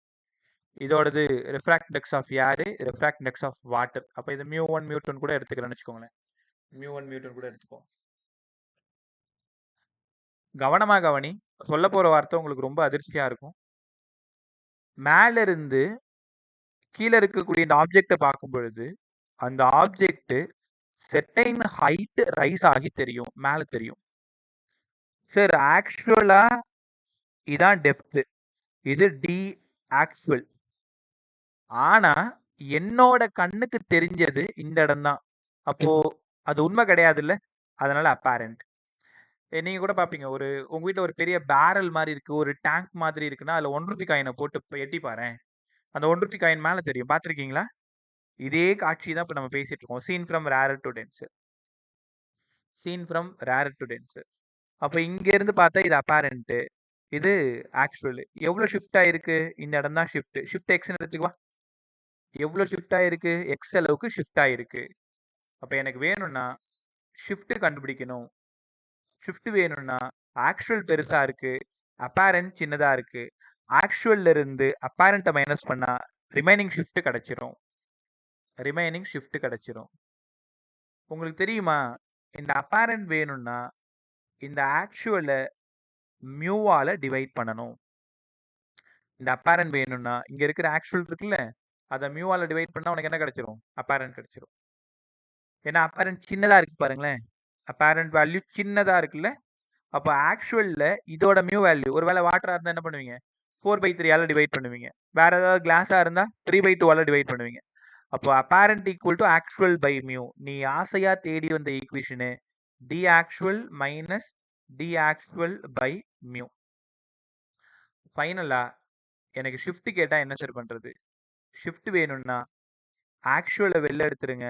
இதோடது refract index of air, refract index of water. அப்போ இது μ1 μ2 கூட எடுத்துக்கிறேன்னு வச்சுக்கோங்களேன். μ1 μ2 கூட எடுத்துக்கோங்க. கவனமாக கவனி, சொல்ல போகிற வார்த்தை உங்களுக்கு ரொம்ப அதிர்ச்சியாக இருக்கும். மேலே இருந்து கீழே இருக்கக்கூடிய இந்த ஆப்ஜெக்டை பார்க்கும் பொழுது அந்த ஆப்ஜெக்ட் செர்டைன் ஹைட் ரைஸ் ஆகி தெரியும், மேலே தெரியும். சார் ஆக்சுவலா இதான் டெப்த், இது டி ஆக்சுவல். ஆனா என்னோட கண்ணுக்கு தெரிஞ்சது இந்த இடம் தான். அப்போ அது உண்மை கிடையாது இல்ல, அதனால அப்பேரண்ட். நீங்க கூட பாப்பீங்க, உங்க வீட்டுல ஒரு பெரிய பேரல் மாதிரி இருக்கு, ஒரு டேங்க் மாதிரி இருக்குன்னா அதுல 1 ரூபி காயினை போட்டு எட்டி பாரு, அந்த 1 ரூபி காயின் மேல தெரியும். பாத்திருக்கீங்களா? இதே காட்சி தான் இப்ப நம்ம பேசிட்டு இருக்கோம். Seen from rarer to denser, seen from rarer to denser. அப்ப இங்க இருந்து பார்த்தா இது அப்பேரண்ட், இது ஆக்சுவல். எவ்வளவு ஷிஃப்ட் ஆயிருக்கு? இந்த இடம் தான் ஷிஃப்ட். ஷிஃப்ட் எக்ஸ்ன்னு எடுத்துக்குவா. எவ்வளவு ஷிஃப்ட் ஆயிருக்கு? எக்ஸ் அளவுக்கு ஷிஃப்ட் ஆயிருக்கு. அப்ப எனக்கு வேணும்னா ஷிஃப்ட் கண்டுபிடிக்கணும். ஷிஃப்ட் வேணும்னா ஆக்சுவல் பெருசா இருக்கு, அப்பேரண்ட் சின்னதா இருக்கு. ஆக்சுவல்ல இருந்து அப்பேரண்ட்டை மைனஸ் பண்ணா ரிமைனிங் ஷிஃப்ட் கிடைச்சிரும். ரிமைனிங் ஷிஃப்ட் கிடைச்சிரும். உங்களுக்கு தெரியுமா, இந்த அப்பேரண்ட் வேணும்னா இந்த ஆக்சுவலை மியூவால டிவைட் பண்ணணும். இந்த அப்பேரண்ட் வேணும்னா இங்க இருக்கிற ஆக்சுவல் இருக்குல்ல, அதை மியூவால டிவைட் பண்ணா உனக்கு என்ன கிடைச்சிரும்? அப்பேரண்ட் கிடைச்சிரும். ஏன்னா அப்பேரண்ட் சின்னதா இருக்கு பாருங்களேன், அப்பேரண்ட் வேல்யூ சின்னதா இருக்குல்ல. அப்போ ஆக்சுவல்ல இதோட மியூ வேல்யூ, ஒருவேளை வாட்டரா இருந்தா என்ன பண்ணுவீங்க? 4/3 டிவைட் பண்ணுவீங்க. வேற ஏதாவது கிளாஸா இருந்தா 3/2 டிவைட் பண்ணுவீங்க. அப்போ apparent equal to actual by mu. நீ ஆசையா தேடி வந்த ஈக்குவேஷனு D actual minus D actual by mu. ஃபைனலா எனக்கு ஷிஃப்ட் கேட்டா என்ன சார் பண்றது? ஷிஃப்ட் வேணும்னா ஆக்சுவலை வெளில எடுத்துருங்க.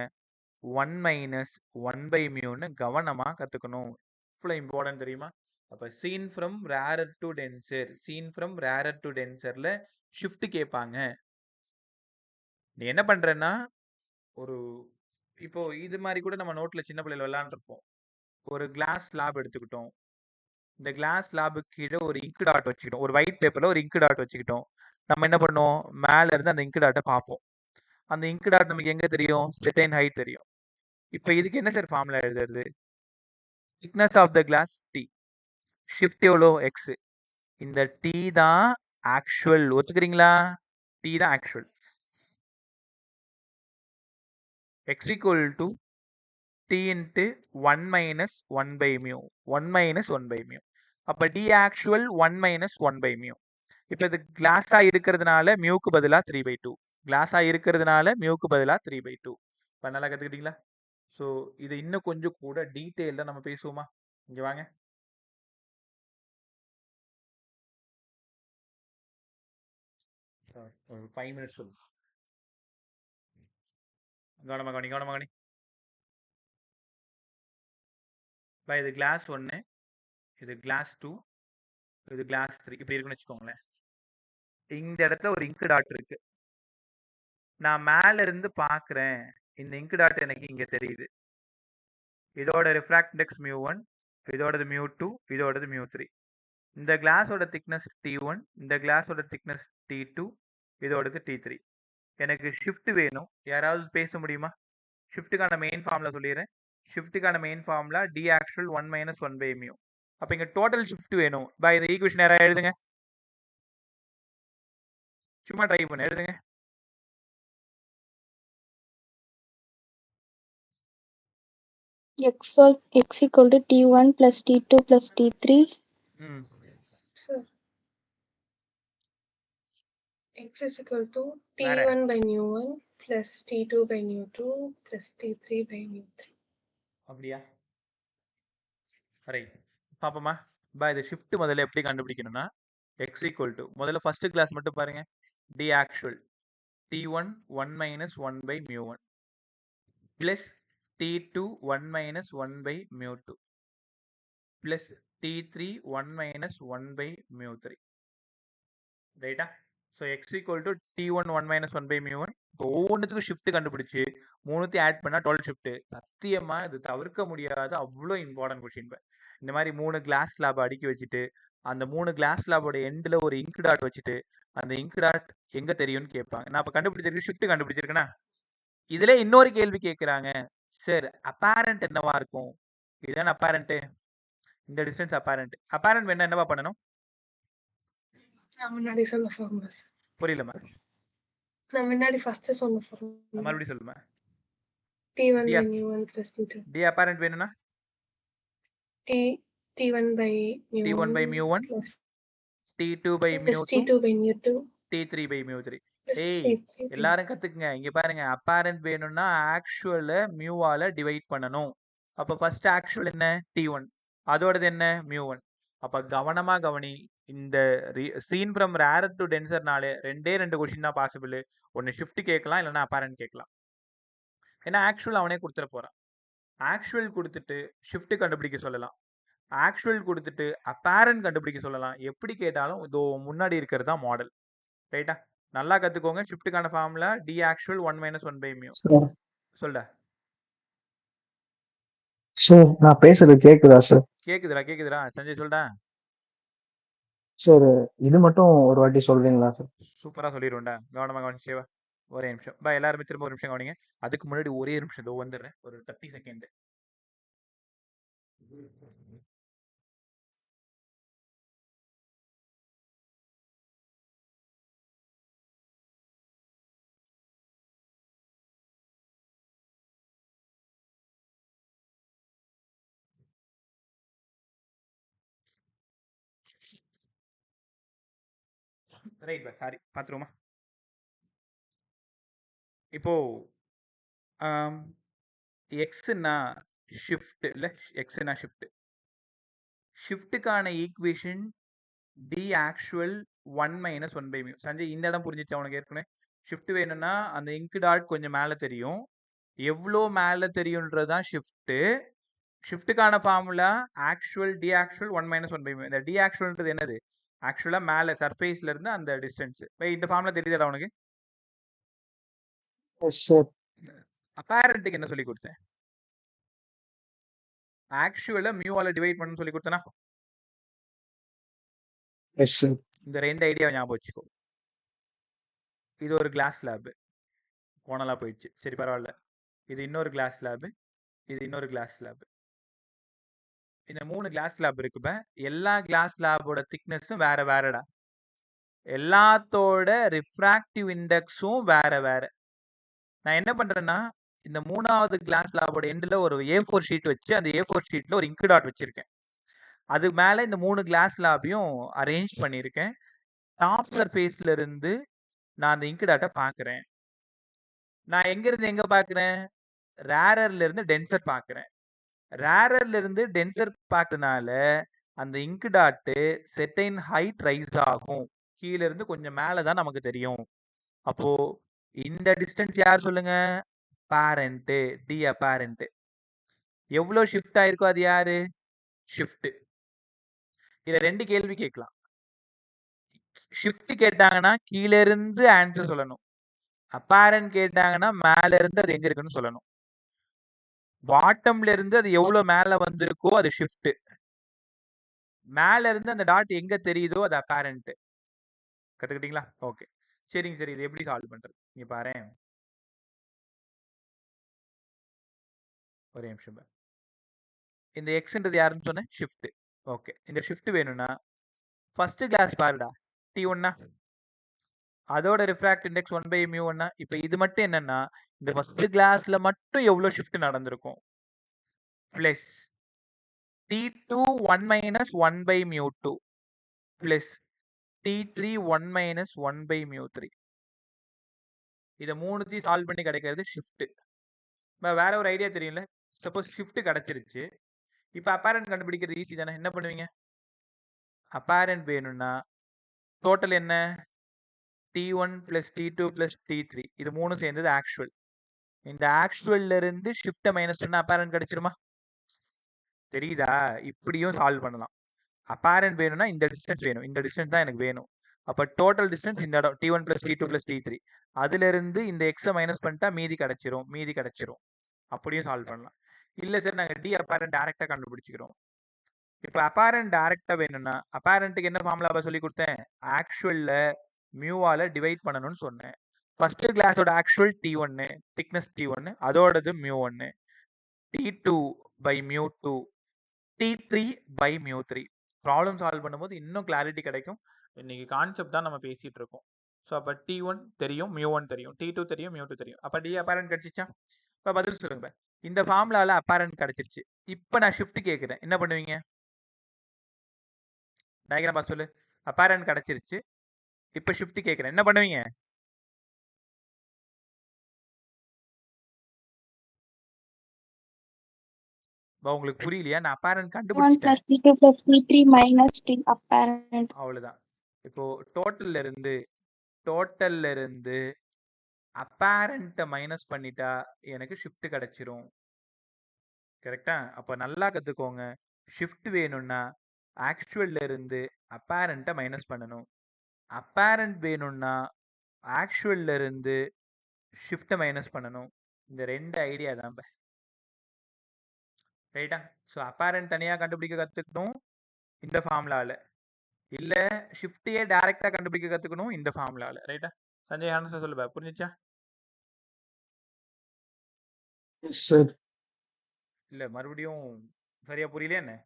1 மைனஸ் 1 பை மியூன்னு கவனமா கத்துக்கணும். இவ்வளோ இம்பார்ட்டன்ட் தெரியுமா? அப்போ seen from rarer to denser, seen from rarer to டென்சர்ல ஷிஃப்ட் கேட்பாங்க. நீ என்ன பண்றேன்னா ஒரு இப்போ இது மாதிரி கூட நம்ம நோட்ல சின்ன பிள்ளைல விளையாண்டுருப்போம். ஒரு கிளாஸ் ஸ்லாப் எடுத்துக்கிட்டோம். இந்த கிளாஸ் ஸ்லாபுக்கு கீழே ஒரு இங்க் டாட் வச்சுக்கிட்டோம். ஒரு ஒயிட் பேப்பர்ல ஒரு இங்க் டாட் வச்சுக்கிட்டோம். நம்ம என்ன பண்ணுவோம்? மேல இருந்து அந்த இங்க் டாட்டை பார்ப்போம். அந்த இங்க் டாட் நமக்கு எங்க தெரியும்? செர்டைன் ஹைட் தெரியும். இப்போ இதுக்கு என்ன சார் ஃபார்முலா எழுதுறது? Thickness of the glass T, shift எவ்வளோ எக்ஸ். இந்த டி தான் ஆக்சுவல். ஒத்துக்கிறீங்களா? டி தான் actual. X equal to T into 1 minus 1 by mu, 1 minus 1 by mu. அப்போ T actual 1 minus 1 by mu. இப்போ இது கிளாஸா இருக்கிறதுனால மியூக்கு பதிலாக 3/2, கிளாஸா இருக்கிறதுனால மியூக்கு பதிலாக 3/2. இப்போ நல்லா கற்றுக்கிட்டீங்களா? ஸோ இது இன்னும் கொஞ்சம் கூட டீட்டெயில்டாக நம்ம பேசுவோமா? இங்கே வாங்க. ஒரு 5 மினிட்ஸ் சொல்லுங்க. கவனமா கவனி, கவனமா கவனி. இது கிளாஸ் 1, இது கிளாஸ் 2, இது கிளாஸ் 3 இப்படி இருக்குன்னு வச்சுக்கோங்களேன். இந்த இடத்துல ஒரு இங்க் டாட் இருக்கு. நான் மேல இருந்து பார்க்குறேன். இந்த இங்க் டாட் எனக்கு இங்க தெரியுது. இதோட ரிஃப்ராக்ட் இண்டெக்ஸ் μ1, இதோடது μ2, இதோடது μ3. இந்த கிளாஸோட திக்னஸ் T1, இந்த கிளாஸோட திக்னஸ் T2, இதோடது T3. எனக்கு ஷிஃப்ட் வேணும். யாராவது பேச முடியுமா? ஷிஃப்ட்டுக்கான மெயின் ஃபார்முலா சொல்லிடுறேன். ஷிஃப்ட்டுக்கான main formula T actual 1 minus 1 by mu. அப்போ இங்கே டோட்டல் ஷிஃப்ட் வேணும். பை இந்த ஈக்குவேஷன் யாராவது எழுதுங்க. சும்மா ட்ரை பண்ண எழுதுங்க. x equal to t1 plus t2 plus t3. ம் Sir, x is equal to வேற t1 by mu1 plus t2 by mu2 plus t3 by mu3. அப்படியா? ரைட், பாப்போமா? இது ஷிஃப்ட் முதல்ல எப்படி கண்டுபிடிக்கணும்னா எக்ஸ் ஈக்குவல் டு முதல்ல ஃபர்ஸ்ட் கிளாஸ் மட்டும் பாருங்க. D actual T1 1 minus 1 by mu1 plus T2 1 minus 1 by mu2 plus T3 1 minus 1 by mu3. ரைட்டா? So X equal to T1 1 minus 1 by mu1. இப்போ ஒவ்வொன்றுத்துக்கும் ஷிஃப்ட் கண்டுபிடிச்சு மூணுத்தையும் ஆட் பண்ணால் 12 shift. சத்தியமாக இது தவிர்க்க முடியாத அவ்வளோ இம்பார்ட்டன்ட் கொஷின். இந்த மாதிரி 3 கிளாஸ் ஸ்லாப் அடுக்கி வச்சுட்டு அந்த 3 கிளாஸ் ஸ்லாபோட எண்டில் ஒரு இங்க் டாட் வச்சுட்டு அந்த இங்க் டாட் எங்கே தெரியும்னு கேட்பாங்க. நான் இப்போ கண்டுபிடிச்சிருக்கேன், ஷிஃப்ட் கண்டுபிடிச்சிருக்கேன்னா இதுல இன்னொரு கேள்வி கேட்குறாங்க. சார் அப்பேரண்ட் என்னவா இருக்கும்? இதுதான் அப்பேரண்ட். இந்த டிஸ்டன்ஸ் அப்பேரண்ட். அப்பேரண்ட் வேணா என்னவா பண்ணணும்? நான் முன்னாடி சொன்ன ஃபார்முலா சார். புரியலமா? நான் முன்னாடி ஃபர்ஸ்ட் சொன்ன ஃபார்முலா. மறுபடியும் சொல்லுமா? t1 by mu1 plus t2. D apparent வேணும்னா t1 by T1 by mu1 plus T2 by plus mu2 t2 by mu2 T3 by mu3. plus ஏய் t3 by எல்லாரும் கத்துக்குங்க. இங்க பாருங்க, அப்பேரண்ட் வேணும்னா ஆக்சுவல மியூவால டிவைட் பண்ணணும். அப்ப ஃபர்ஸ்ட் ஆக்சுவல் என்ன? T1. அதோடது என்ன? mu1. அப்ப கவனமா கவனி. இந்த சீன் ஃப்ரம் ரேரர் டு டென்சர்னாலே ரெண்டே 2 கொஸ்டின் தான் பாசிபிள். ஒன்னு ஷிஃப்ட் கேட்கலாம், இல்லைன்னா அப்பேரண்ட் கேட்கலாம். ஏன்னா ஆக்சுவல் அவனே கொடுத்துட போறான். ஆக்சுவல் கொடுத்துட்டு ஷிஃப்ட் கண்டுபிடிக்க சொல்லலாம். ஆக்சுவல் கொடுத்துட்டு அப்பேரண்ட் கண்டுபிடிக்க சொல்லலாம். எப்படி கேட்டாலும் இதோ முன்னாடி இருக்கிறது தான் மாடல். ரைட்டா? நல்லா கத்துக்கோங்க. ஷிஃப்ட்டுக்கான ஃபார்முலா T actual 1 minus 1 by mu. சொல்டா. சார் நான் பேசுறது கேக்குதா சார்? கேக்குதுடா சஞ்சய் சொல்டா. சார் இது மட்டும் ஒரு வாட்டி சொல்றீங்களா சார்? சூப்பரா சொல்லிடுவோம்டா. கவனமா கவனிச்சேவா? ஒரே நிமிஷம். எல்லாருமே திரும்ப ஒரு நிமிஷம் கவனிங்க. அதுக்கு முன்னாடி ஒரே நிமிஷம் இதோ வந்துடுறேன். ஒரு 30 செகண்ட். Right sorry, பாத்துருவோமா? இப்போ எக்ஸ்னா ஷிஃப்ட் இல்லை எக்ஸ்னா ஷிஃப்ட் ஷிஃப்ட்டுக்கான equation T actual 1 minus 1 by mu. Sanjay இந்த இடம் புரிஞ்சிச்சா உனக்கு ஏற்கனவே? ஷிஃப்ட் வேணும்னா அந்த இங்க் டாட் கொஞ்சம் மேலே தெரியும். எவ்வளோ மேலே தெரியுன்றது தான் ஷிஃப்ட்டு. ஷிஃப்ட்டுக்கான formula actual T actual 1 minus 1 by mu. இந்த டி ஆக்சுவல்ன்றது என்னது? ஆக்சுவலாக மேலே சர்ஃபேஸ்ல இருந்து அந்த டிஸ்டன்ஸ். இந்த ஃபார்முலா தெரியுதா உனக்கு? Yes sir. அப்பேரண்ட்டுக்கு என்ன சொல்லி கொடுத்தேன்? ஆக்சுவலை மியூவால டிவைட் பண்ணணும்னு சொல்லி கொடுத்தனா? Yes sir. இந்த ரெண்டு ஐடியாவை ஞாபகம் வச்சுக்கோ. இது ஒரு கிளாஸ் லேபு, கோணலா போயிடுச்சு, சரி பரவாயில்ல. இது இன்னொரு கிளாஸ் லேபு, இது இன்னொரு கிளாஸ் லேபு. இந்த 3 கிளாஸ் லேப் இருக்குப்ப. எல்லா கிளாஸ் லேபோட திக்னஸும் வேற வேறடா. எல்லாத்தோட ரிஃப்ராக்டிவ் இண்டெக்ஸும் வேற வேற. நான் என்ன பண்றேன்னா, இந்த 3வது கிளாஸ் லேபோட எண்டில் ஒரு A4 ஷீட் வச்சு அந்த A4 ஷீட்ல ஒரு இங்க் டாட் வச்சிருக்கேன். அது மேல இந்த 3 கிளாஸ் லேபையும் அரேஞ்ச் பண்ணியிருக்கேன். டாப் சர்ஃபேஸ்ல இருந்து நான் அந்த இங்க் டாட்டை பார்க்குறேன். நான் எங்கிருந்து எங்க பார்க்குறேன்? ரேரர்ல இருந்து டென்சர் பார்க்குறேன். ரேரர்ல இருந்து டென்சர் பார்க்கறதுனால அந்த ink dot certain height rise ஆகும். கீழ இருந்து கொஞ்சம் மேலே தான் நமக்கு தெரியும். அப்போ இந்த டிஸ்டன்ஸ் யார் சொல்லுங்க? Parent, D apparent. எவ்வளோ ஷிஃப்ட் ஆயிருக்கோ அது யாரு? ஷிஃப்ட். இதுல 2 கேள்வி கேட்கலாம். ஷிஃப்ட் கேட்டாங்கன்னா கீழ இருந்து ஆன்சர் சொல்லணும். அப்பேரண்ட் கேட்டாங்கன்னா மேல இருந்து அது எங்க இருக்குன்னு சொல்லணும். பாட்டம்ல இருந்து அது எவ்வளவு மேல வந்திருக்கோ அது ஷிஃப்ட். மேல இருந்து அந்த டாட் எங்க தெரியுதோ அது அப்பேரண்ட். கத்துக்கிட்டீங்களா? ஓகே, சரிங்க. சரி, இது எப்படி சால்வ் பண்றது? நீங்க பாரு, ஒரே நிமிஷம். இந்த எக்ஸ்ன்றது யாருன்னு சொன்னேன்? ஷிஃப்ட். ஓகே, இந்த ஷிஃப்ட் வேணும்னா ஃபர்ஸ்ட் கிளாஸ் பாருடா, T1னா அதோட ரிஃப்ராக்ட் இண்டெக்ஸ் 1 பை மியூ 1. இப்போ இது மட்டும் என்னன்னா, இந்த ஃபர்ஸ்ட் கிளாஸ்ல மட்டும் எவ்வளோ ஷிஃப்ட் நடந்திருக்கும் plus T2 1 minus 1 by mu 2 plus T3 1 minus 1 by mu 3. இதை மூணுத்தையும் சால்வ் பண்ணி கிடைக்கிறது ஷிஃப்ட். வேற ஒரு ஐடியா தெரியும்ல? சப்போஸ் ஷிஃப்ட் கிடைச்சிருச்சு, இப்போ அப்பேரண்ட் கண்டுபிடிக்கிறது ஈஸி தானே? என்ன பண்ணுவீங்க? அப்பேரண்ட் வேணும்னா டோட்டல் என்ன? T1 plus T2 plus T3, இது மூணு சேர்ந்தது ஆக்சுவல். இந்த ஆக்சுவல்ல இருந்து ஷிஃப்ட்டை மைனஸ் பண்ணா அப்பேரண்ட் கிடைச்சிருமா? தெரியுதா? இப்படியும் சால்வ் பண்ணலாம். அப்பேரண்ட் வேணும்னா இந்த டிஸ்டன்ஸ் வேணும், இந்த டிஸ்டன்ஸ் தான் எனக்கு வேணும். அப்போ டோட்டல் டிஸ்டன்ஸ் இந்த இடம் T1 plus T2 plus T3. அதுல இருந்து இந்த எக்ஸை மைனஸ் பண்ணிட்டா மீதி கிடைச்சிரும். அப்படியும் சால்வ் பண்ணலாம். இல்லை சார், நாங்கள் டி அப்பேரண்ட் டேரெக்டாக கண்டுபிடிச்சிக்கிறோம். இப்போ அப்பேரண்ட் டேரெக்டாக வேணும்னா அப்பேரண்ட்டுக்கு என்ன ஃபார்முலா சொல்லி கொடுத்தேன்? ஆக்சுவல்ல மியூவால டிவைட் பண்ணணும்னு சொன்னேன். ஃபர்ஸ்ட் கிளாஸோட ஆக்சுவல் T1, திக்னஸ் T1, அதோடது mu 1, T2 by mu 2, T3 by mu 3. Problem solve பண்ணும்போது இன்னும் கிளாரிட்டி கிடைக்கும். இன்னைக்கு கான்செப்ட் தான் நம்ம பேசிட்டு இருக்கோம். ஸோ அப்போ T1 தெரியும், மியூ 1 தெரியும், T2 தெரியும், மியூ 2 தெரியும். அப்போ டி அப்பேரண்ட் கிடைச்சிச்சா? இப்போ பதில் சொல்லுங்க. இந்த ஃபார்முலால அப்பேரண்ட் கிடைச்சிருச்சு. இப்போ நான் ஷிஃப்ட் கேட்குறேன், என்ன பண்ணுவீங்க? டயக்ராம் பார்த்து சொல்லு. அப்பேரண்ட் கிடைச்சிருச்சு, இப்போ ஷிஃப்ட் கேட்குறேன், என்ன பண்ணுவீங்க? உங்களுக்கு புரியலையா? நான் அப்பேரண்ட் 1 கண்டுபிடிச்சிட்டேன். plus T2 plus T3 minus T apparent. அவ்வளவுதான். இப்போ டோட்டல்ல இருந்து அப்பேரண்ட்டை மைனஸ் பண்ணிட்டா எனக்கு ஷிஃப்ட் கிடைச்சிரும். கரெக்டா? அப்போ நல்லா கத்துக்கோங்க. ஷிஃப்ட் வேணும்னா ஆக்சுவல்ல இருந்து அப்பேரண்ட்டை மைனஸ் பண்ணணும். அப்பேரண்ட் வேணும்னா ஆக்சுவல்ல இருந்து ஷிஃப்ட்டை மைனஸ் பண்ணணும். இந்த 2 ஐடியா தான். ரைட்டா? ஸோ அப்பேரண்ட் தனியாக கண்டுபிடிக்க கற்றுக்கணும் இந்த ஃபார்முலாவில், இல்லை ஷிஃப்ட்டையே டைரெக்டாக கண்டுபிடிக்க கற்றுக்கணும் இந்த ஃபார்முலாவில். ரைட்டா? சஞ்சய் ஆன்சர் சொல்லுப்பா, புரிஞ்சிச்சா? Yes sir. இல்லை மறுபடியும் சரியா புரியலையா என்ன?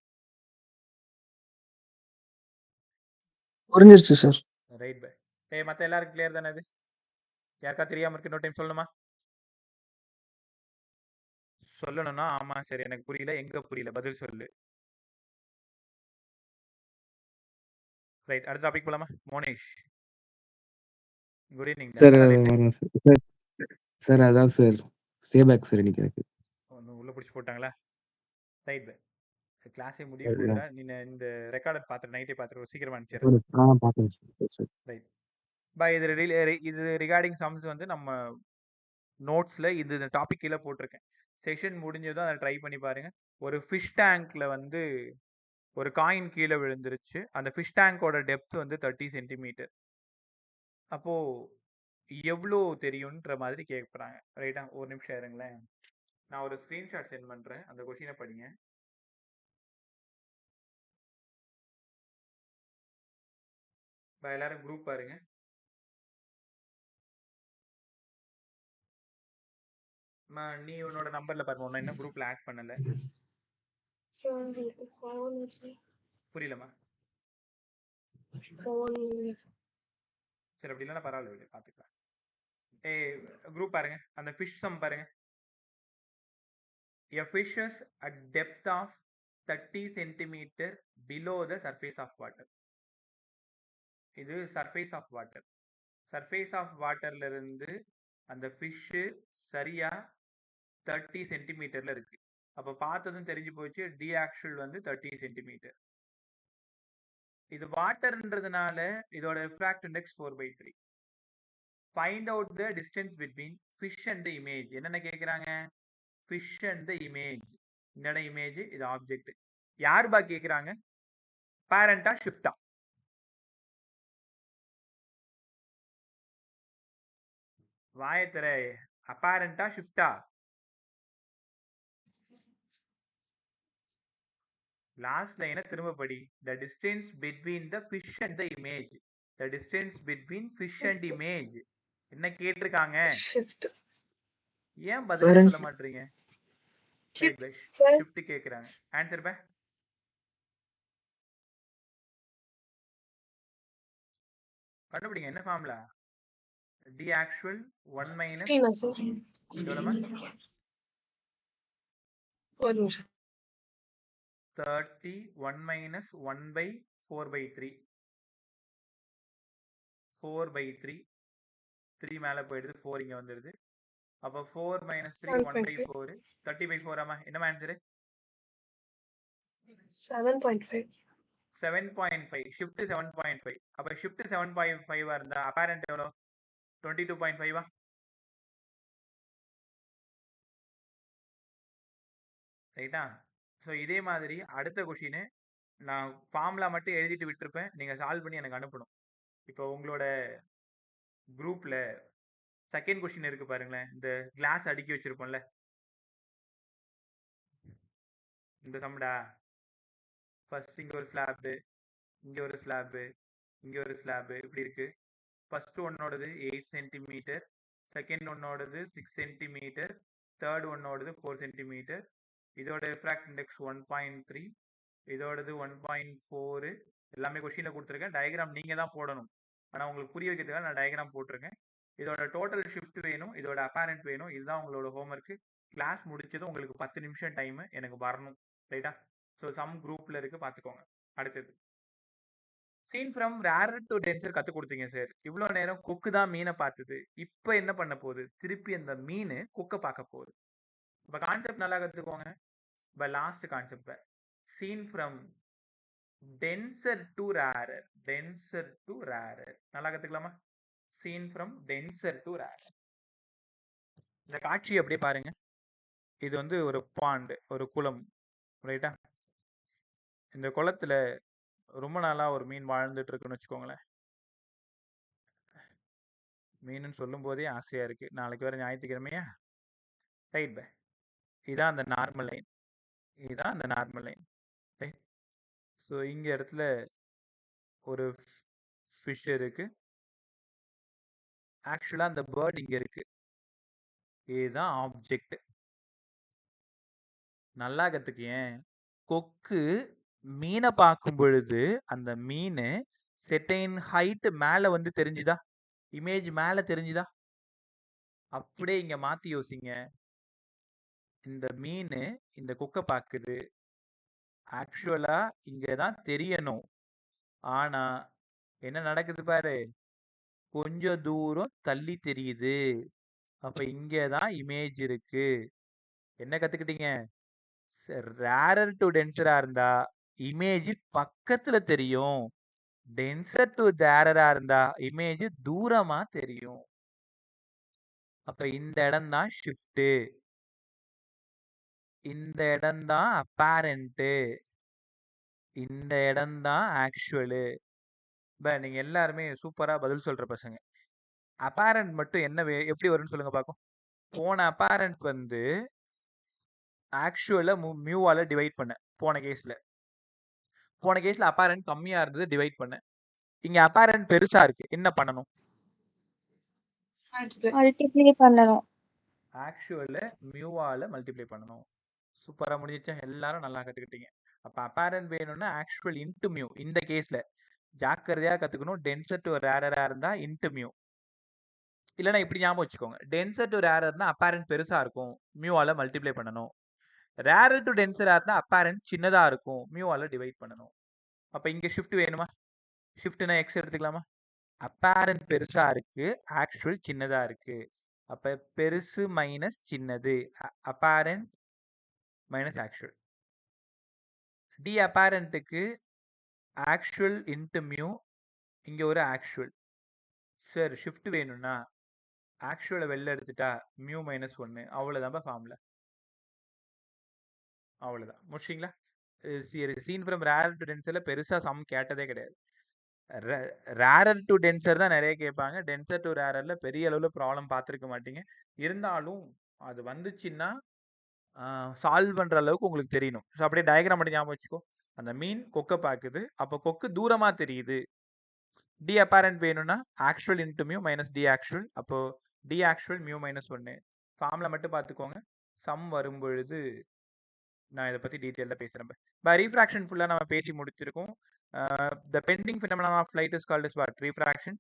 புரிஞ்சிருச்சு சார். Right by. மற்ற எல்லாருக்கும் கிளியர் தானே? இது யாருக்கா தெரியாமல் இருக்கு? இன்னொரு டைம் சொல்லணுமா? சொல்லணும்னா ஆமா சரி எனக்கு புரியல, எங்க புரியல, பதில் சொல்லு. ரைட், அடுத்த டாபிக் போலாமா? Monesh, good evening. Sir sir அதான் சார் ஸ்டே பேக் சார் இன்னைக்கு எனக்கு. ஒன்று உள்ள பிடிச்சி போட்டாங்களா? Right by. கிளாஸே முடிய இல்ல. போகுதுடா. நீ இந்த ரெக்கார்டர் பார்த்துட்டு நைட்டே பார்த்துட்டு சீக்கிரமா அனுப்பிச்சிடுறேன். பார்த்தேன் சார். Right bye. இது ரிகார்டிங் சம்ஸ் வந்து நம்ம நோட்ஸில் இந்த டாபிக் கீழே போட்டிருக்கேன். செஷன் முடிஞ்சதும் அதை ட்ரை பண்ணி பாருங்க. ஒரு ஃபிஷ் டேங்க்ல வந்து ஒரு காயின் கீழே விழுந்துருச்சு. அந்த ஃபிஷ் டேங்கோட டெப்த் வந்து 30 சென்டிமீட்டர். அப்போ எவ்வளோ தெரியுன்ற மாதிரி கேட்குறாங்க. ரைட்டா? ஒரு நிமிஷம் இருங்களேன், நான் ஒரு ஸ்க்ரீன்ஷாட் சென்ட் பண்றேன். அந்த கொஸ்டினை படிங்க. எல்லாரும் குரூப் பாருங்க. நீ உன்னோட நம்பர்ல பாருங்க, உன்ன என்ன குரூப்ல ஆட் பண்ணல. புரியலமா? சரி, அப்படி இல்லைன்னா பரவாயில்ல, பார்த்துக்கலாம். குரூப் பாருங்க, அந்த ஃபிஷ் சம் பாருங்க. A fishes at depth of 30 centimeter below the surface of water. இது surface of water. Surface of வாட்டர்ல இருந்து அந்த ஃபிஷ் சரியா 30 சென்டிமீட்டர்ல இருக்கு. அப்ப பார்த்ததும் தெரிஞ்சு போச்சு, டி ஆக்சுவல் வந்து 30 சென்டிமீட்டர். இது வாட்டர்ன்றதுனால இதோட refract index 4/3. Find out the distance between fish and the image. என்னென்ன கேட்குறாங்க? Fish and the image. என்னோட இமேஜ், இது ஆப்ஜெக்ட். யாருபா கேட்குறாங்க? பேரண்டா ஷிஃப்டா? வாயத்தர. அப்பேரண்டா ஷிஃப்டா? லாஸ்ட் லைனை திரும்ப படி. The distance between the fish and the image. The distance between fish and image. என்ன கேட்டிருக்காங்க? ஷிஃப்ட். ஏன் பதில் சொல்ல மாட்டீங்க? ஷிஃப்ட் கேக்குறாங்க. ஆன்சர் பே. கண்டுபிடிங்க, என்ன ஃபார்முலா? டி ஆக்சுவல் 1 மைனஸ் எவ்வளவுமா? 30 1 minus 1/4/3. 4/3. 3 மேல போயிடுது, 4 இங்க வந்துடுது. அப்ப 4 minus 3 1/4. 30/4 ஆமா? என்ன ஆன்சர்? 7.5. 7.5. ஷிஃப்ட் 7.5. அப்ப ஷிஃப்ட் 7.5 இருந்தா அப்பேரண்ட் எவ்வளோ? 22.5. ரைட்டா? ஸோ இதே மாதிரி அடுத்த கொஷின் நான் ஃபார்முலா மட்டும் எழுதிட்டு விட்டுருப்பேன். நீங்க சால்வ் பண்ணி எனக்கு அனுப்பணும். இப்போ உங்களோட குரூப்ல செகண்ட் கொஸ்டின் இருக்கு பாருங்களேன். இந்த கிளாஸ் அடுக்கி வச்சிருப்போம்ல, இந்த சம்டா. ஃபர்ஸ்ட் இங்க ஒரு ஸ்லாப், இங்க ஒரு ஸ்லாப், இங்க ஒரு ஸ்லாப், இப்படி இருக்கு. ஃபர்ஸ்ட் ஒன்னோடது 8 சென்டிமீட்டர், செகண்ட் ஒன்னோடது 6 சென்டிமீட்டர், தேர்ட் ஒன்னோடது 4 சென்டிமீட்டர். இதோட ரிஃப்ராக்ட் இண்டெக்ஸ் 1.3, இதோடது 1.4. எல்லாமே கொஸ்டின்ல கொடுத்துருக்கேன். டயக்ராம் நீங்க தான் போடணும். ஆனா உங்களுக்கு புரிய வைக்கிறதுக்காக நான் டயக்ராம் போட்டிருக்கேன். இதோட டோட்டல் ஷிஃப்ட் வேணும், இதோட அப்பேரண்ட் வேணும். இதுதான் உங்களோட ஹோம்ஒர்க். கிளாஸ் முடிச்சதும் உங்களுக்கு 10 நிமிஷம் டைம் எனக்கு வரணும். ரைட்டா? ஸோ சம் குரூப்ல இருக்கு, பார்த்துக்கோங்க. அடுத்தது scene from rarer to denser கற்றுக் கொடுத்தீங்க சார். இவ்வளோ நேரம் கொக்கு தான் மீனை பார்த்தது. இப்போ என்ன பண்ண போகுது? திருப்பி அந்த மீன் கொக்கை பார்க்க போகுது. இப்போ கான்செப்ட் நல்லா கற்றுக்கோங்க. இப்போ last concept, seen from denser to rarer. Denser to rarer நல்லா கற்றுக்கலாமா? Seen from denser to rarer. இந்த காட்சி அப்படியே பாருங்க. இது வந்து ஒரு பாண்ட், ஒரு குளம். ரைட்டா? இந்த குளத்துல ரொம்ப நாளா ஒரு மீன் வாழ்ந்துட்டு இருக்குன்னு வச்சுக்கோங்களேன். மீன் சொல்லும் போதே ஆசையா இருக்கு. நாளைக்கு வேற ஞாயிற்றுக்கிழமையா? Right by. இதான் அந்த நார்மல் லைன். இதுதான் அந்த நார்மல் லைன். ரைட்? ஸோ இங்க இடத்துல ஒரு ஃபிஷ் இருக்கு. ஆக்சுவலா அந்த பேர்ட் இங்க இருக்கு. இதுதான் ஆப்ஜெக்ட். நல்லா கத்துக்கேன். கொக்கு மீனை பார்க்கும் பொழுது அந்த மீன் செட்டைன் ஹைட் மேல வந்து தெரிஞ்சுதா? இமேஜ் மேல தெரிஞ்சுதா? அப்படியே இங்க மாத்தி யோசிங்க. இந்த மீன் இந்த கொக்கை பார்க்குது. ஆக்சுவலா இங்கதான் தெரியணும். ஆனா என்ன நடக்குது பாரு, கொஞ்சம் தூரம் தள்ளி தெரியுது. அப்ப இங்க தான் இமேஜ் இருக்கு. என்ன கத்துக்கிட்டீங்க? ரேரர் டு டென்சரா இருந்தா இமேஜ் பக்கத்துல தெரியும். டென்சர் டு ரேரரா இருந்தா இமேஜ் தூரமா தெரியும். அப்ப இந்த இடம் தான் ஷிஃப்ட். இந்த இடம் தான் அப்பேரண்ட். இந்த இடம் தான் ஆக்சுவலு. நீங்க எல்லாருமே சூப்பரா பதில் சொல்ற பசங்க. அப்பேரண்ட் மட்டும் என்ன எப்படி வரும்னு சொல்லுங்க பாக்கும். போன அப்பேரண்ட் வந்து ஆக்சுவல மியூவால டிவைட் பண்ண. போன கேஸ்ல அப்பேரண்ட் கம்மியா இருந்தது, டிவைட் பண்ண. இங்க அப்பேரண்ட் பெருசா இருக்கு, என்ன பண்ணணும்? மல்டிப்ளை பண்ணணும். ஆக்சுவல மியூவால மல்டிப்ளை பண்ணணும். சூப்பரா முடிஞ்சிச்சா? எல்லாரும் நல்லா கத்துக்கிட்டீங்க. அப்ப அப்பேரண்ட் வேணும்னா ஆக்சுவல் இன்டு மியூ. இந்த கேஸ்ல ஜாக்கிரதையா கத்துக்கணும். டென்சர் டு ரேரரா இருந்தா இன்டு மியூ. இல்லைன்னா இப்படி ஞாபகம் வச்சுக்கோங்க. டென்சர் டு ரேரர்னா அப்பேரண்ட் பெருசா இருக்கும், மியூவால மல்டிப்ளை பண்ணணும். ரேரர் டு டென்சரா இருந்தா அப்பேரண்ட் சின்னதா இருக்கும், மியூவால டிவைட் பண்ணணும். அப்ப இங்க ஷிஃப்ட் வேணுமா? ஷிஃப்ட்னா எக்ஸ் எடுத்துக்கலாமா? அப்பேரண்ட் பெருசா இருக்கு, ஆக்சுவல் சின்னதா இருக்கு. அப்ப பெருசு மைனஸ் சின்னது, அப்பேரண்ட் மைனஸ் ஆக்சுவல். டி அப்பேரண்ட்டுக்கு ஆக்சுவல் இன்ட்டு மியூ, இங்க ஒரு ஆக்சுவல். சார் ஷிஃப்ட் வேணும்னா ஆக்சுவலை வெளில எடுத்துட்டா மியூ மைனஸ் 1. அவ்வளோதான் ஃபார்முலா. அவ்வளோதான், முடிச்சிங்களா? சீன் ஃப்ரம் ரேரர் டு டென்சரில் பெருசாக சம் கேட்டதே கிடையாது. ரேரர் டு டென்சர் தான் நிறைய கேட்பாங்க. டென்சர் டு ரேரரில் பெரிய அளவில் ப்ராப்ளம் பார்த்துருக்க மாட்டீங்க. இருந்தாலும் அது வந்துச்சுன்னா சால்வ் பண்ணுற அளவுக்கு உங்களுக்கு தெரியணும். ஸோ அப்படியே டயக்ராம் மட்டும் ஞாபகம் வச்சுக்கோ. அந்த மீன் கொக்கை பார்க்குது, அப்போ கொக்கு தூரமாக தெரியுது. டி அப்பேரண்ட் வேணும்னா actual into mu minus D actual. அப்போ T actual mu minus 1. Formula மட்டும் பார்த்துக்கோங்க. சம் வரும்பொழுது நான் இதை பற்றி டீட்டெயிலாக பேசுகிறேன். ரீஃப்ராக்ஷன் ஃபுல்லாக நம்ம பேசி முடிச்சிருக்கோம். The bending phenomena of light is called is what? Refraction.